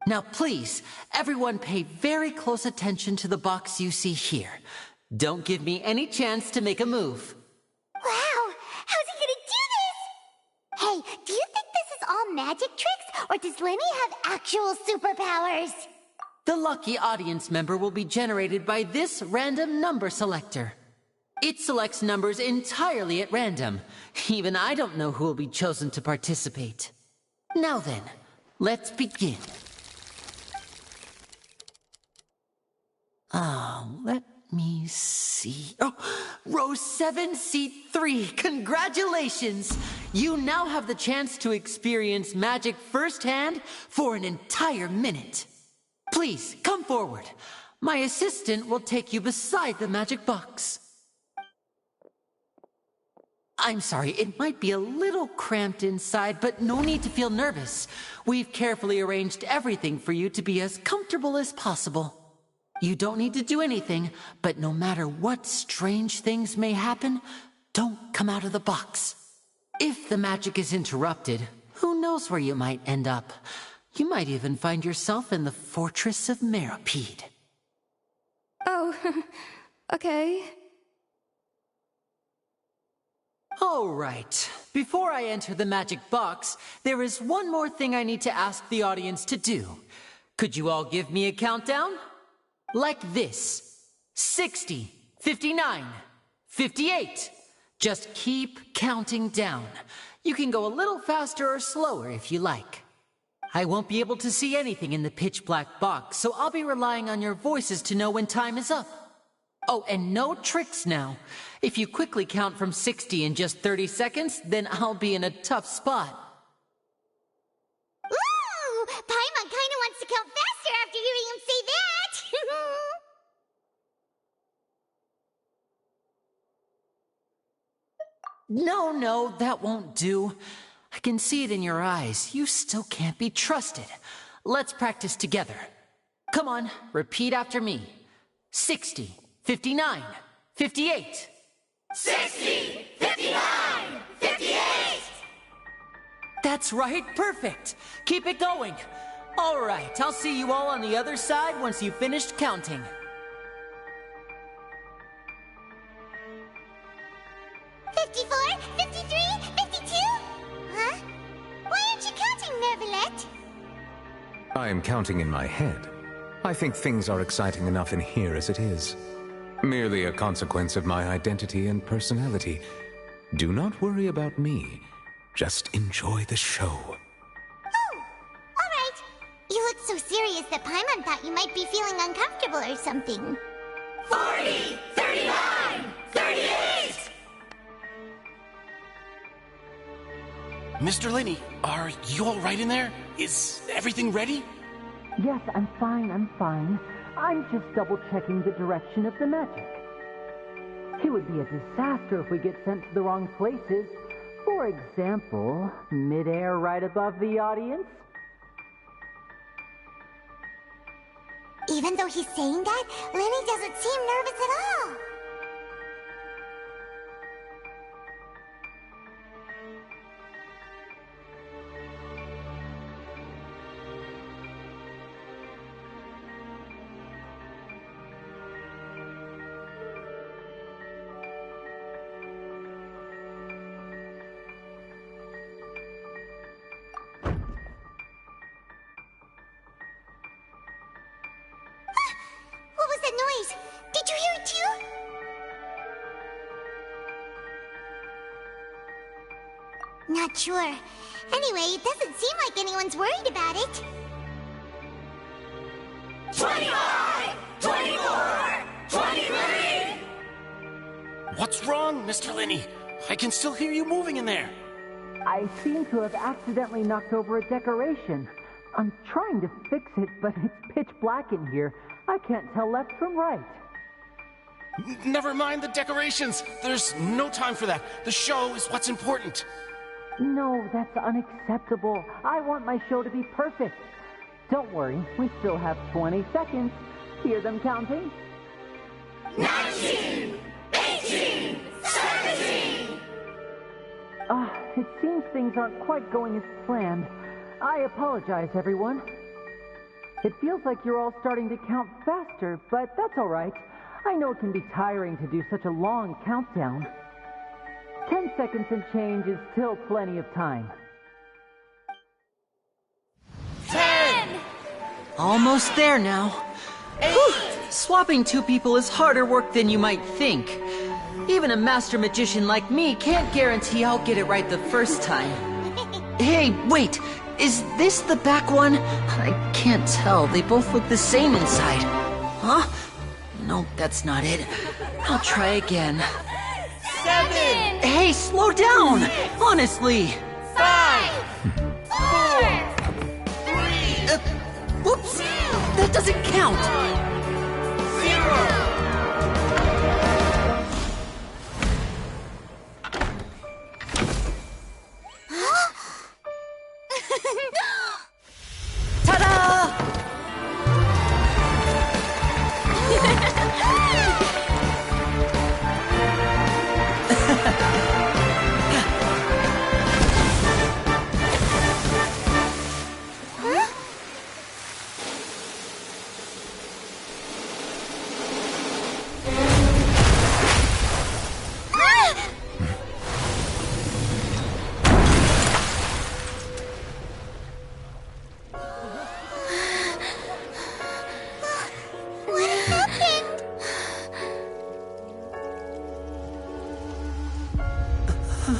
Now please, everyone pay very close attention to the box you see here. Don't give me any chance to make a move. Wow! How's he gonna do this? Hey, do you think this is all magic tricks, or does Lenny have actual superpowers? The lucky audience member will be generated by this random number selector. It selects numbers entirely at random. Even I don't know who will be chosen to participate. Now then, let's begin. Let me see. Oh, row 7, seat 3. Congratulations! You now have the chance to experience magic firsthand for an entire minute. Please, come forward. My assistant will take you beside the magic box. I'm sorry, it might be a little cramped inside, but no need to feel nervous. We've carefully arranged everything for you to be as comfortable as possible. You don't need to do anything, but no matter what strange things may happen, don't come out of the box. If the magic is interrupted, who knows where you might end up? You might even find yourself in the Fortress of Meropide. Oh, okay. All right. Before I enter the magic box, there is one more thing I need to ask the audience to do. Could you all give me a countdown? Like this. 60, 59, 58. Just keep counting down. You can go a little faster or slower if you like. I won't be able to see anything in the pitch black box, so I'll be relying on your voices to know when time is up. Oh, and no tricks now. If you quickly count from 60 in just 30 seconds, then I'll be in a tough spot. Ooh! Paimon kinda wants to count faster after hearing him say that! No, that won't do. I can see it in your eyes. You still can't be trusted. Let's practice together. Come on, repeat after me. 60, 59, 58. 60, 59, 58! That's right, perfect. Keep it going. All right, I'll see you all on the other side once you've finished counting. Huh? Why aren't you counting, Neverlet? I am counting in my head. I think things are exciting enough in here as it is. Merely a consequence of my identity and personality. Do not worry about me. Just enjoy the show. Oh, alright. You look so serious that Paimon thought you might be feeling uncomfortable or something. 40, 39, 38! Mr. Linney, are you all right in there? Is everything ready? Yes, I'm fine. I'm just double-checking the direction of the magic. It would be a disaster if we get sent to the wrong places. For example, mid-air right above the audience. Even though he's saying that, Lenny doesn't seem nervous at all. Noise! Did you hear it too? Not sure. Anyway, it doesn't seem like anyone's worried about it. 25! 24! 23! What's wrong, Mr. Linney? I can still hear you moving in there. I seem to have accidentally knocked over a decoration. I'm trying to fix it, but it's pitch black in here. I can't tell left from right. Never mind the decorations. There's no time for that. The show is what's important. No, that's unacceptable. I want my show to be perfect. Don't worry, we still have 20 seconds. Hear them counting? 19! 18! 17! It seems things aren't quite going as planned. I apologize, everyone. It feels like you're all starting to count faster, but that's all right. I know it can be tiring to do such a long countdown. 10 seconds and change is still plenty of time. 10! Almost there now. Whew. Swapping two people is harder work than you might think. Even a master magician like me can't guarantee I'll get it right the first time. Hey, wait! Is this the back one? I can't tell. They both look the same inside. Huh? No, that's not it. I'll try again. 7! Hey, slow down! Honestly! 5! 4! 3! Whoops! That doesn't count! 0! Is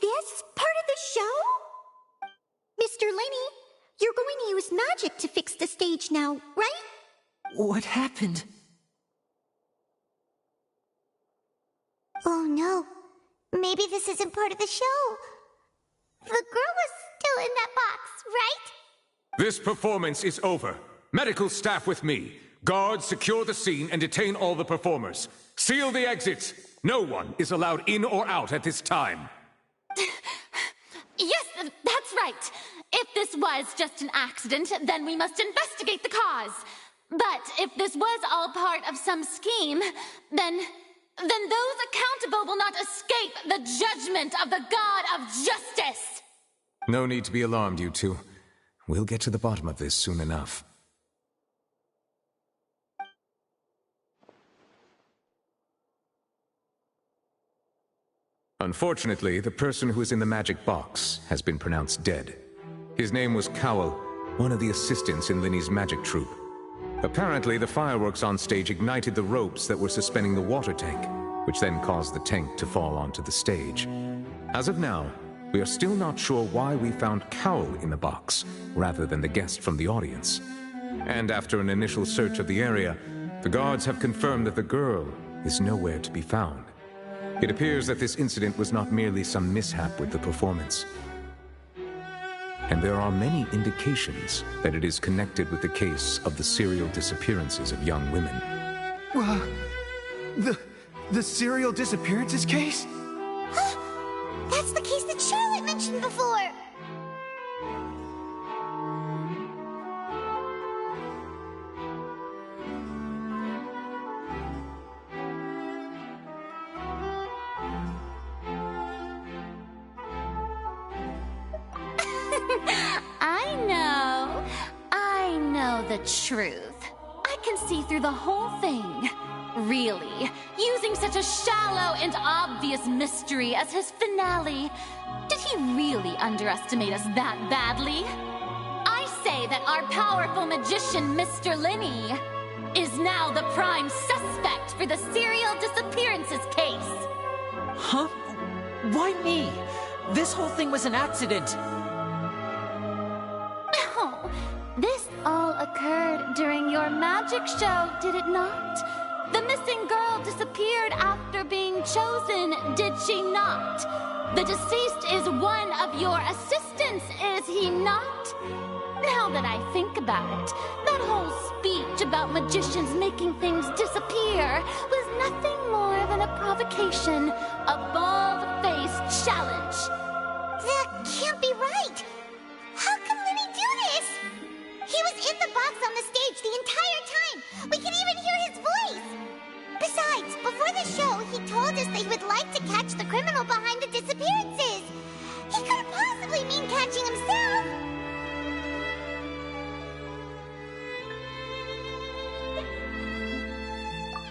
this part of the show? Mr. Lenny, you're going to use magic to fix the stage now, right? What happened? Oh no. Maybe this isn't part of the show. The girl was still in that box, right? This performance is over. Medical staff with me. Guards, secure the scene and detain all the performers. Seal the exits. No one is allowed in or out at this time. Yes, that's right. If this was just an accident, then we must investigate the cause. But if this was all part of some scheme, then those accountable will not escape the judgment of the God of Justice. No need to be alarmed, you two. We'll get to the bottom of this soon enough. Unfortunately, the person who is in the magic box has been pronounced dead. His name was Cowell, one of the assistants in Linny's magic troupe. Apparently, the fireworks on stage ignited the ropes that were suspending the water tank, which then caused the tank to fall onto the stage. As of now, we are still not sure why we found Cowell in the box, rather than the guest from the audience. And after an initial search of the area, the guards have confirmed that the girl is nowhere to be found. It appears that this incident was not merely some mishap with the performance. And there are many indications that it is connected with the case of the serial disappearances of young women. The serial disappearances case? That's the case that Charlotte mentioned before. I know the truth. I can see through the whole thing. Really, using such a shallow and obvious mystery as his finale. Did he really underestimate us that badly? I say that our powerful magician, Mr. Linny, is now the prime suspect for the serial disappearances case. Huh? Why me? This whole thing was an accident. Oh, this all occurred during your magic show, did it not? The missing girl disappeared after being chosen, did she not? The deceased is one of your assistants, is he not? Now that I think about it, that whole speech about magicians making things disappear was nothing more than a provocation, a bald-faced challenge. That can't be right. How can Linny do this? He was in the box on the stage the entire time. We can even hear his voice. Besides, before the show, he told us that he would like to catch the criminal behind the disappearances. He couldn't possibly mean catching himself.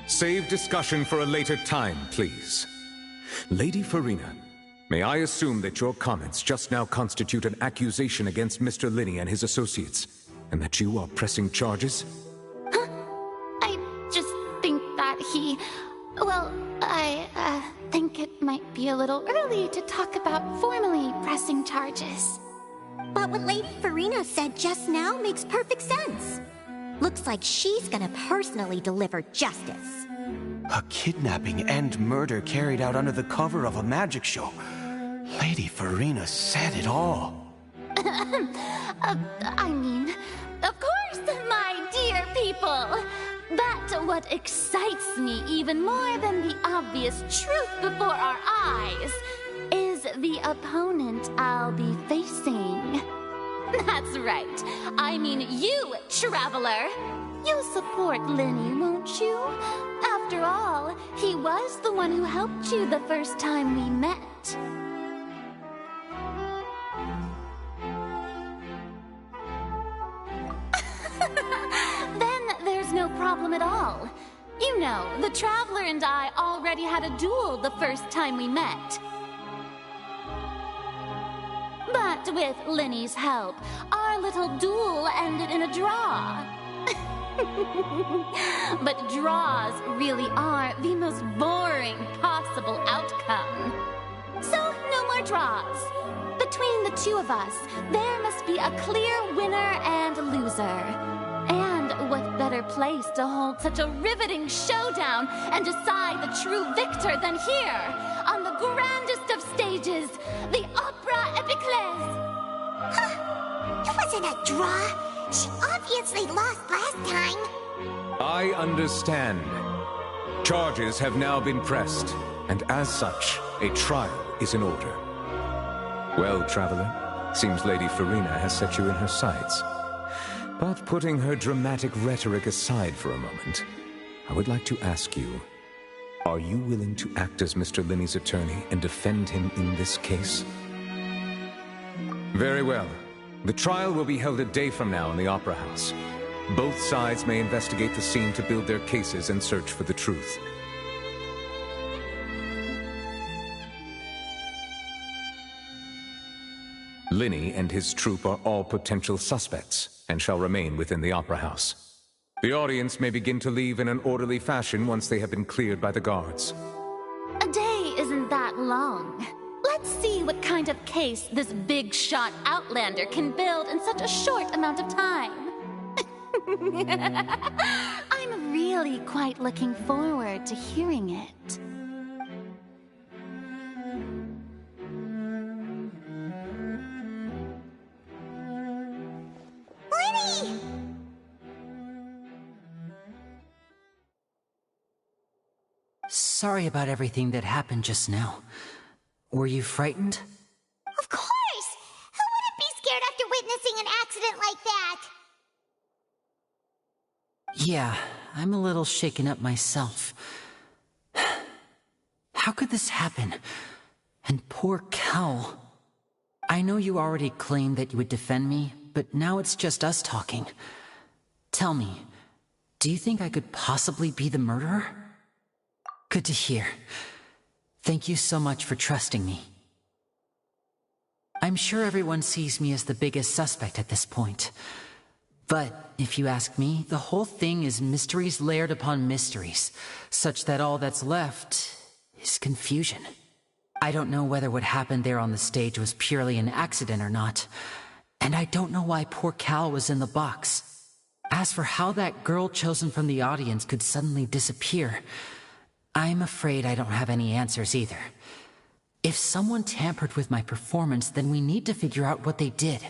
Save discussion for a later time, please. Lady Farina, may I assume that your comments just now constitute an accusation against Mr. Linny and his associates, and that you are pressing charges? Huh? I just think that I think it might be a little early to talk about formally pressing charges. But what Lady Farina said just now makes perfect sense. Looks like she's gonna personally deliver justice. A kidnapping and murder carried out under the cover of a magic show. Lady Farina said it all. I mean, of course, my dear people. But what excites me even more than the obvious truth before our eyes is the opponent I'll be facing. That's right. I mean you, Traveler. You'll support Linny, won't you? After all, he was the one who helped you the first time we met. Then there's no problem at all. You know, the Traveler and I already had a duel the first time we met. But But with Linny's help, our little duel ended in a draw. But draws really are the most boring possible outcome. So, no more draws. Between the two of us, there must be a clear winner and loser. And what better place to hold such a riveting showdown and decide the true victor than here, on the grandest of stages, the Opera Epiclese. Huh? It wasn't a draw. She obviously lost last time. I understand. Charges have now been pressed, and as such, a trial is in order. Well, Traveler, seems Lady Farina has set you in her sights. But putting her dramatic rhetoric aside for a moment, I would like to ask you, are you willing to act as Mr. Linney's attorney and defend him in this case? Very well. The trial will be held a day from now in the Opera House. Both sides may investigate the scene to build their cases and search for the truth. Linney and his troupe are all potential suspects and shall remain within the Opera House. The audience may begin to leave in an orderly fashion once they have been cleared by the guards. A day isn't that long. Let's see what kind of case this big-shot outlander can build in such a short amount of time. I'm really quite looking forward to hearing it. Linny! Sorry about everything that happened just now. Were you frightened? Of course! Who wouldn't be scared after witnessing an accident like that? Yeah, I'm a little shaken up myself. How could this happen? And poor Cal. I know you already claimed that you would defend me, but now it's just us talking. Tell me, do you think I could possibly be the murderer? Good to hear. Thank you so much for trusting me. I'm sure everyone sees me as the biggest suspect at this point. But, if you ask me, the whole thing is mysteries layered upon mysteries, such that all that's left is confusion. I don't know whether what happened there on the stage was purely an accident or not, and I don't know why poor Cal was in the box. As for how that girl chosen from the audience could suddenly disappear, I'm afraid I don't have any answers either. If someone tampered with my performance, then we need to figure out what they did.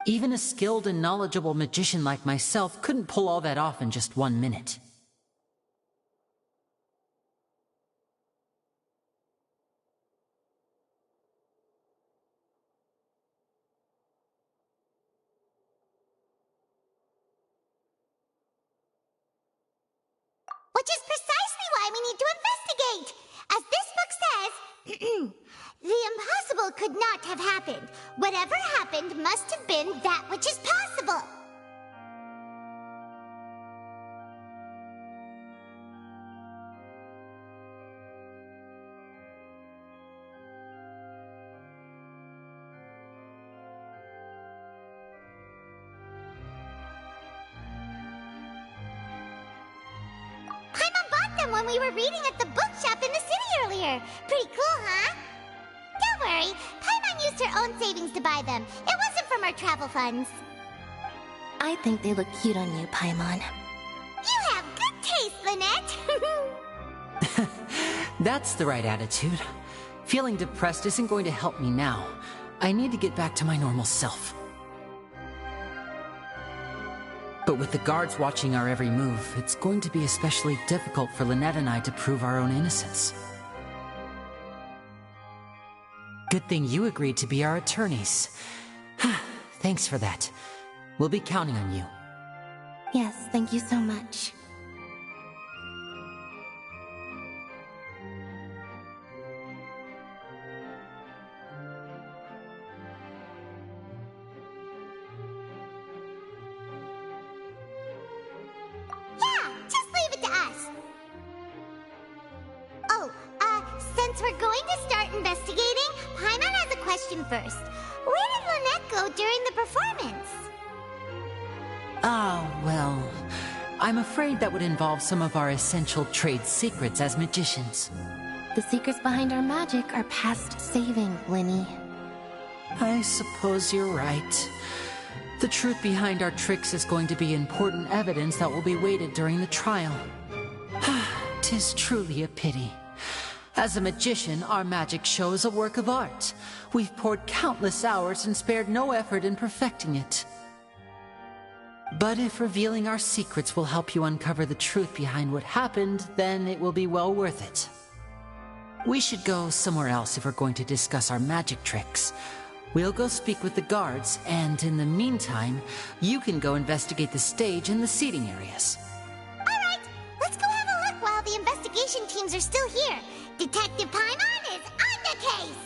Even a skilled and knowledgeable magician like myself couldn't pull all that off in just 1 minute. Which is precisely why we need to investigate! As this book says, the impossible could not have happened. Whatever happened must have been that which is possible. Paimon bought them when we were reading at the bookshop in the city earlier. Pretty cool, huh? Don't worry, Paimon used her own savings to buy them. It wasn't from our travel funds. I think they look cute on you, Paimon. You have good taste, Lynette. That's the right attitude. Feeling depressed isn't going to help me now. I need to get back to my normal self. But with the guards watching our every move, it's going to be especially difficult for Lynette and I to prove our own innocence. Good thing you agreed to be our attorneys. Thanks for that. We'll be counting on you. Yes, thank you so much. Yeah, just leave it to us. Oh, since we're going to start investigating, Paimon has a question first. Where did echo during the performance. Ah, well, I'm afraid that would involve some of our essential trade secrets as magicians. The secrets behind our magic are past saving, Linny. I suppose you're right. The truth behind our tricks is going to be important evidence that will be weighted during the trial. 'Tis truly a pity. As a magician, our magic show is a work of art. We've poured countless hours and spared no effort in perfecting it. But if revealing our secrets will help you uncover the truth behind what happened, then it will be well worth it. We should go somewhere else if we're going to discuss our magic tricks. We'll go speak with the guards, and in the meantime, you can go investigate the stage and the seating areas. Alright, let's go have a look while the investigation teams are still here. Detective Paimon is on the case!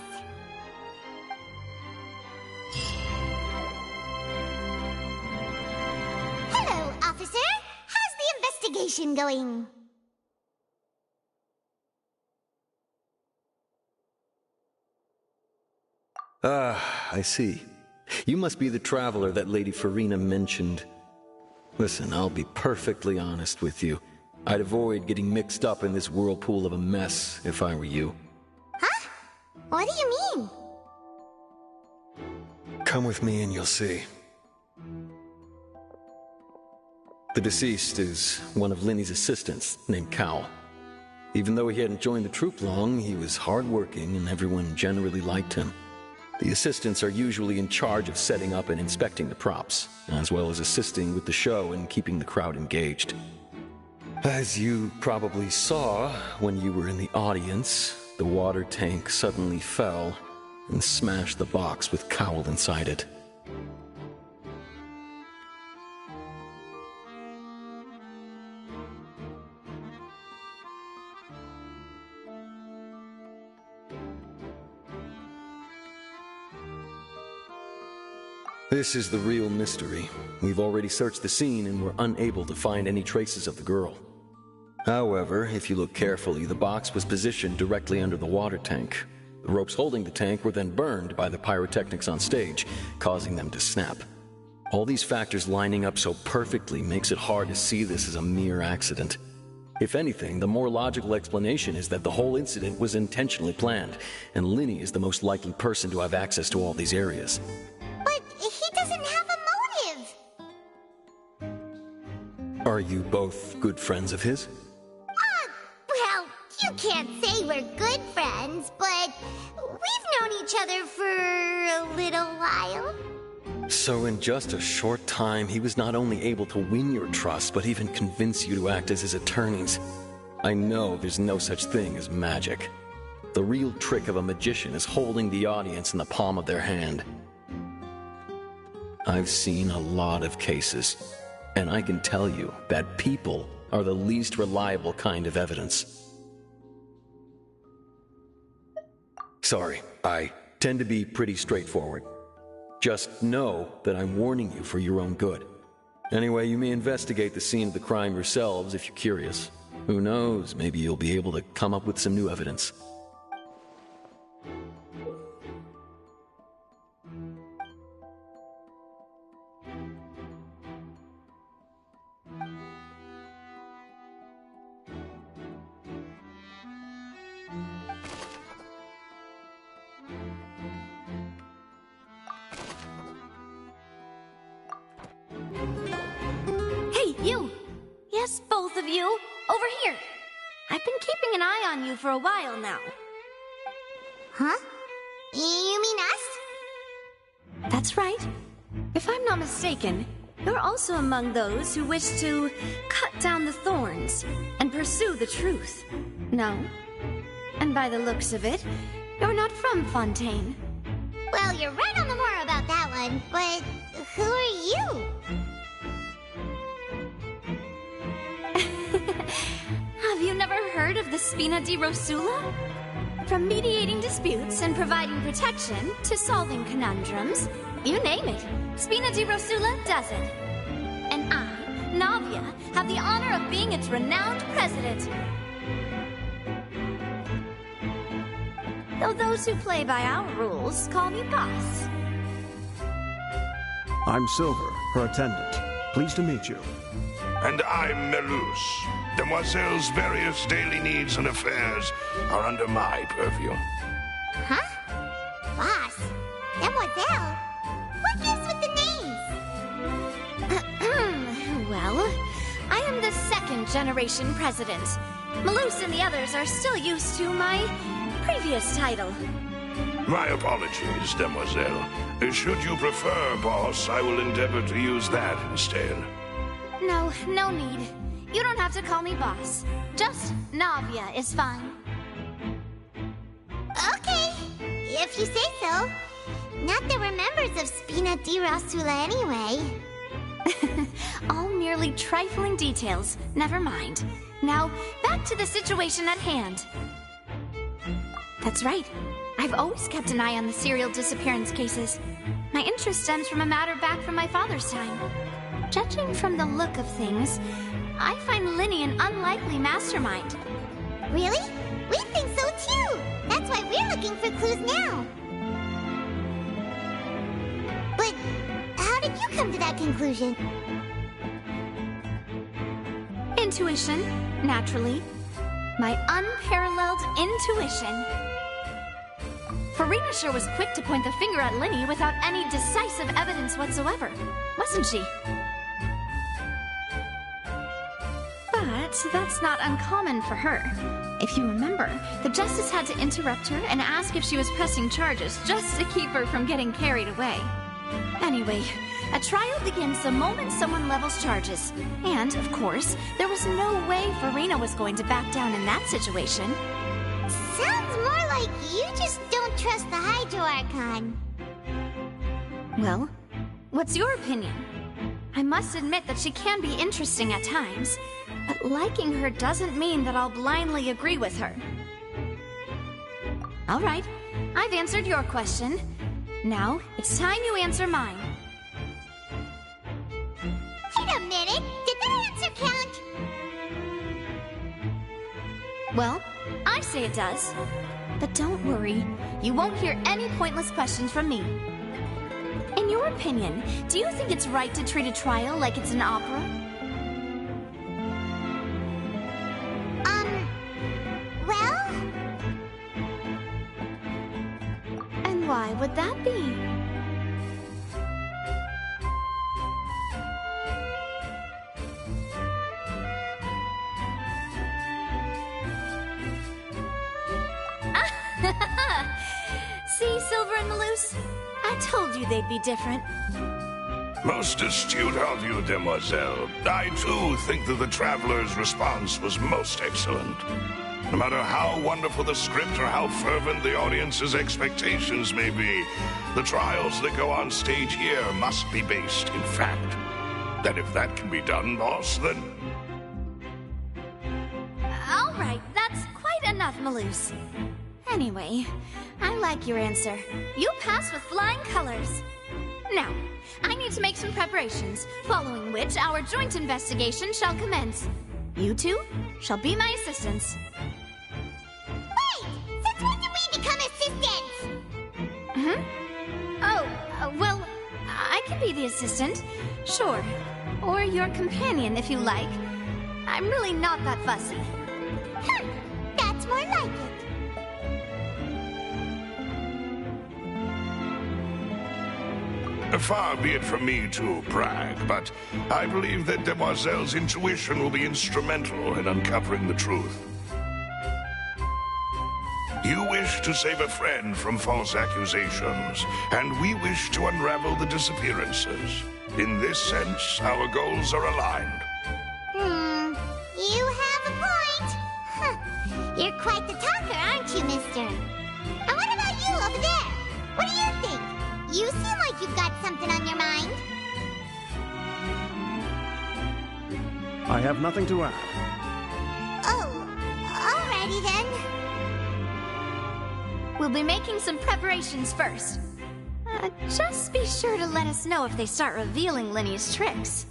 Hello, officer. How's the investigation going? I see. You must be the traveler that Lady Farina mentioned. Listen, I'll be perfectly honest with you. I'd avoid getting mixed up in this whirlpool of a mess if I were you. Huh? What do you mean? Come with me and you'll see. The deceased is one of Linny's assistants, named Cal. Even though he hadn't joined the troupe long, he was hardworking and everyone generally liked him. The assistants are usually in charge of setting up and inspecting the props, as well as assisting with the show and keeping the crowd engaged. As you probably saw when you were in the audience, the water tank suddenly fell and smashed the box with Cowl inside it. This is the real mystery. We've already searched the scene and were unable to find any traces of the girl. However, if you look carefully, the box was positioned directly under the water tank. The ropes holding the tank were then burned by the pyrotechnics on stage, causing them to snap. All these factors lining up so perfectly makes it hard to see this as a mere accident. If anything, the more logical explanation is that the whole incident was intentionally planned, and Linny is the most likely person to have access to all these areas. But he doesn't have a motive! Are you both good friends of his? Well, you can't say we're good friends, but we've known each other for a little while. So in just a short time, he was not only able to win your trust, but even convince you to act as his attorneys. I know there's no such thing as magic. The real trick of a magician is holding the audience in the palm of their hand. I've seen a lot of cases, and I can tell you that people are the least reliable kind of evidence. Sorry, I tend to be pretty straightforward. Just know that I'm warning you for your own good. Anyway, you may investigate the scene of the crime yourselves if you're curious. Who knows, maybe you'll be able to come up with some new evidence. Hey, you! Yes, both of you! Over here! I've been keeping an eye on you for a while now. Huh? You mean us? That's right. If I'm not mistaken, you're also among those who wish to cut down the thorns and pursue the truth. No? And by the looks of it, you're not from Fontaine. Well, you're right on the moor about that one, but who are you? Have you never heard of the Spina di Rosula? From mediating disputes and providing protection to solving conundrums, you name it, Spina di Rosula does it. And I, Navia, have the honor of being its renowned president. Though those who play by our rules call me boss. I'm Silver, her attendant. Pleased to meet you. And I'm Melus. Demoiselle's various daily needs and affairs are under my purview. Huh? Boss? Demoiselle? What gives with the names? Well, I am the second generation president. Melus and the others are still used to my previous title. My apologies, Demoiselle. Should you prefer, boss, I will endeavor to use that instead. No, no need. You don't have to call me boss. Just Navia is fine. Okay, if you say so. Not that we're members of Spina di Rosula anyway. All merely trifling details. Never mind. Now, back to the situation at hand. That's right. I've always kept an eye on the serial disappearance cases. My interest stems from a matter back from my father's time. Judging from the look of things, I find Linny an unlikely mastermind. Really? We think so too! That's why we're looking for clues now. But how did you come to that conclusion? Intuition, naturally. My unparalleled intuition. Farina sure was quick to point the finger at Linny without any decisive evidence whatsoever, wasn't she? But that's not uncommon for her. If you remember, the Justice had to interrupt her and ask if she was pressing charges just to keep her from getting carried away. Anyway, a trial begins the moment someone levels charges. And, of course, there was no way Farina was going to back down in that situation. Sounds more like you just don't trust the Hydro Archon. Well, what's your opinion? I must admit that she can be interesting at times, but liking her doesn't mean that I'll blindly agree with her. All right, I've answered your question. Now, it's time you answer mine. Wait a minute! Did that answer count? Well, I say it does. But don't worry, you won't hear any pointless questions from me. In your opinion, do you think it's right to treat a trial like it's an opera? Well? And why would that be? See, Silver and Melus? I told you they'd be different. Most astute of you, Demoiselle. I, too, think that the Traveler's response was most excellent. No matter how wonderful the script or how fervent the audience's expectations may be, the trials that go on stage here must be based in fact. And if that can be done, boss, then... All right, that's quite enough, Melus. Anyway, I like your answer. You pass with flying colors. Now, I need to make some preparations, following which our joint investigation shall commence. You two shall be my assistants. Wait! Since when did we become assistants? Oh, well, I can be the assistant, sure. Or your companion, if you like. I'm really not that fussy. That's more like it. Far be it from me to brag, but I believe that Demoiselle's intuition will be instrumental in uncovering the truth. You wish to save a friend from false accusations, and we wish to unravel the disappearances. In this sense, our goals are aligned. You have a point. Huh. You're quite the talker, aren't you, mister? And what about you over there? What do you think? You seem like you've got something on your mind. I have nothing to add. Oh, alrighty then. We'll be making some preparations first. Just be sure to let us know if they start revealing Linny's tricks.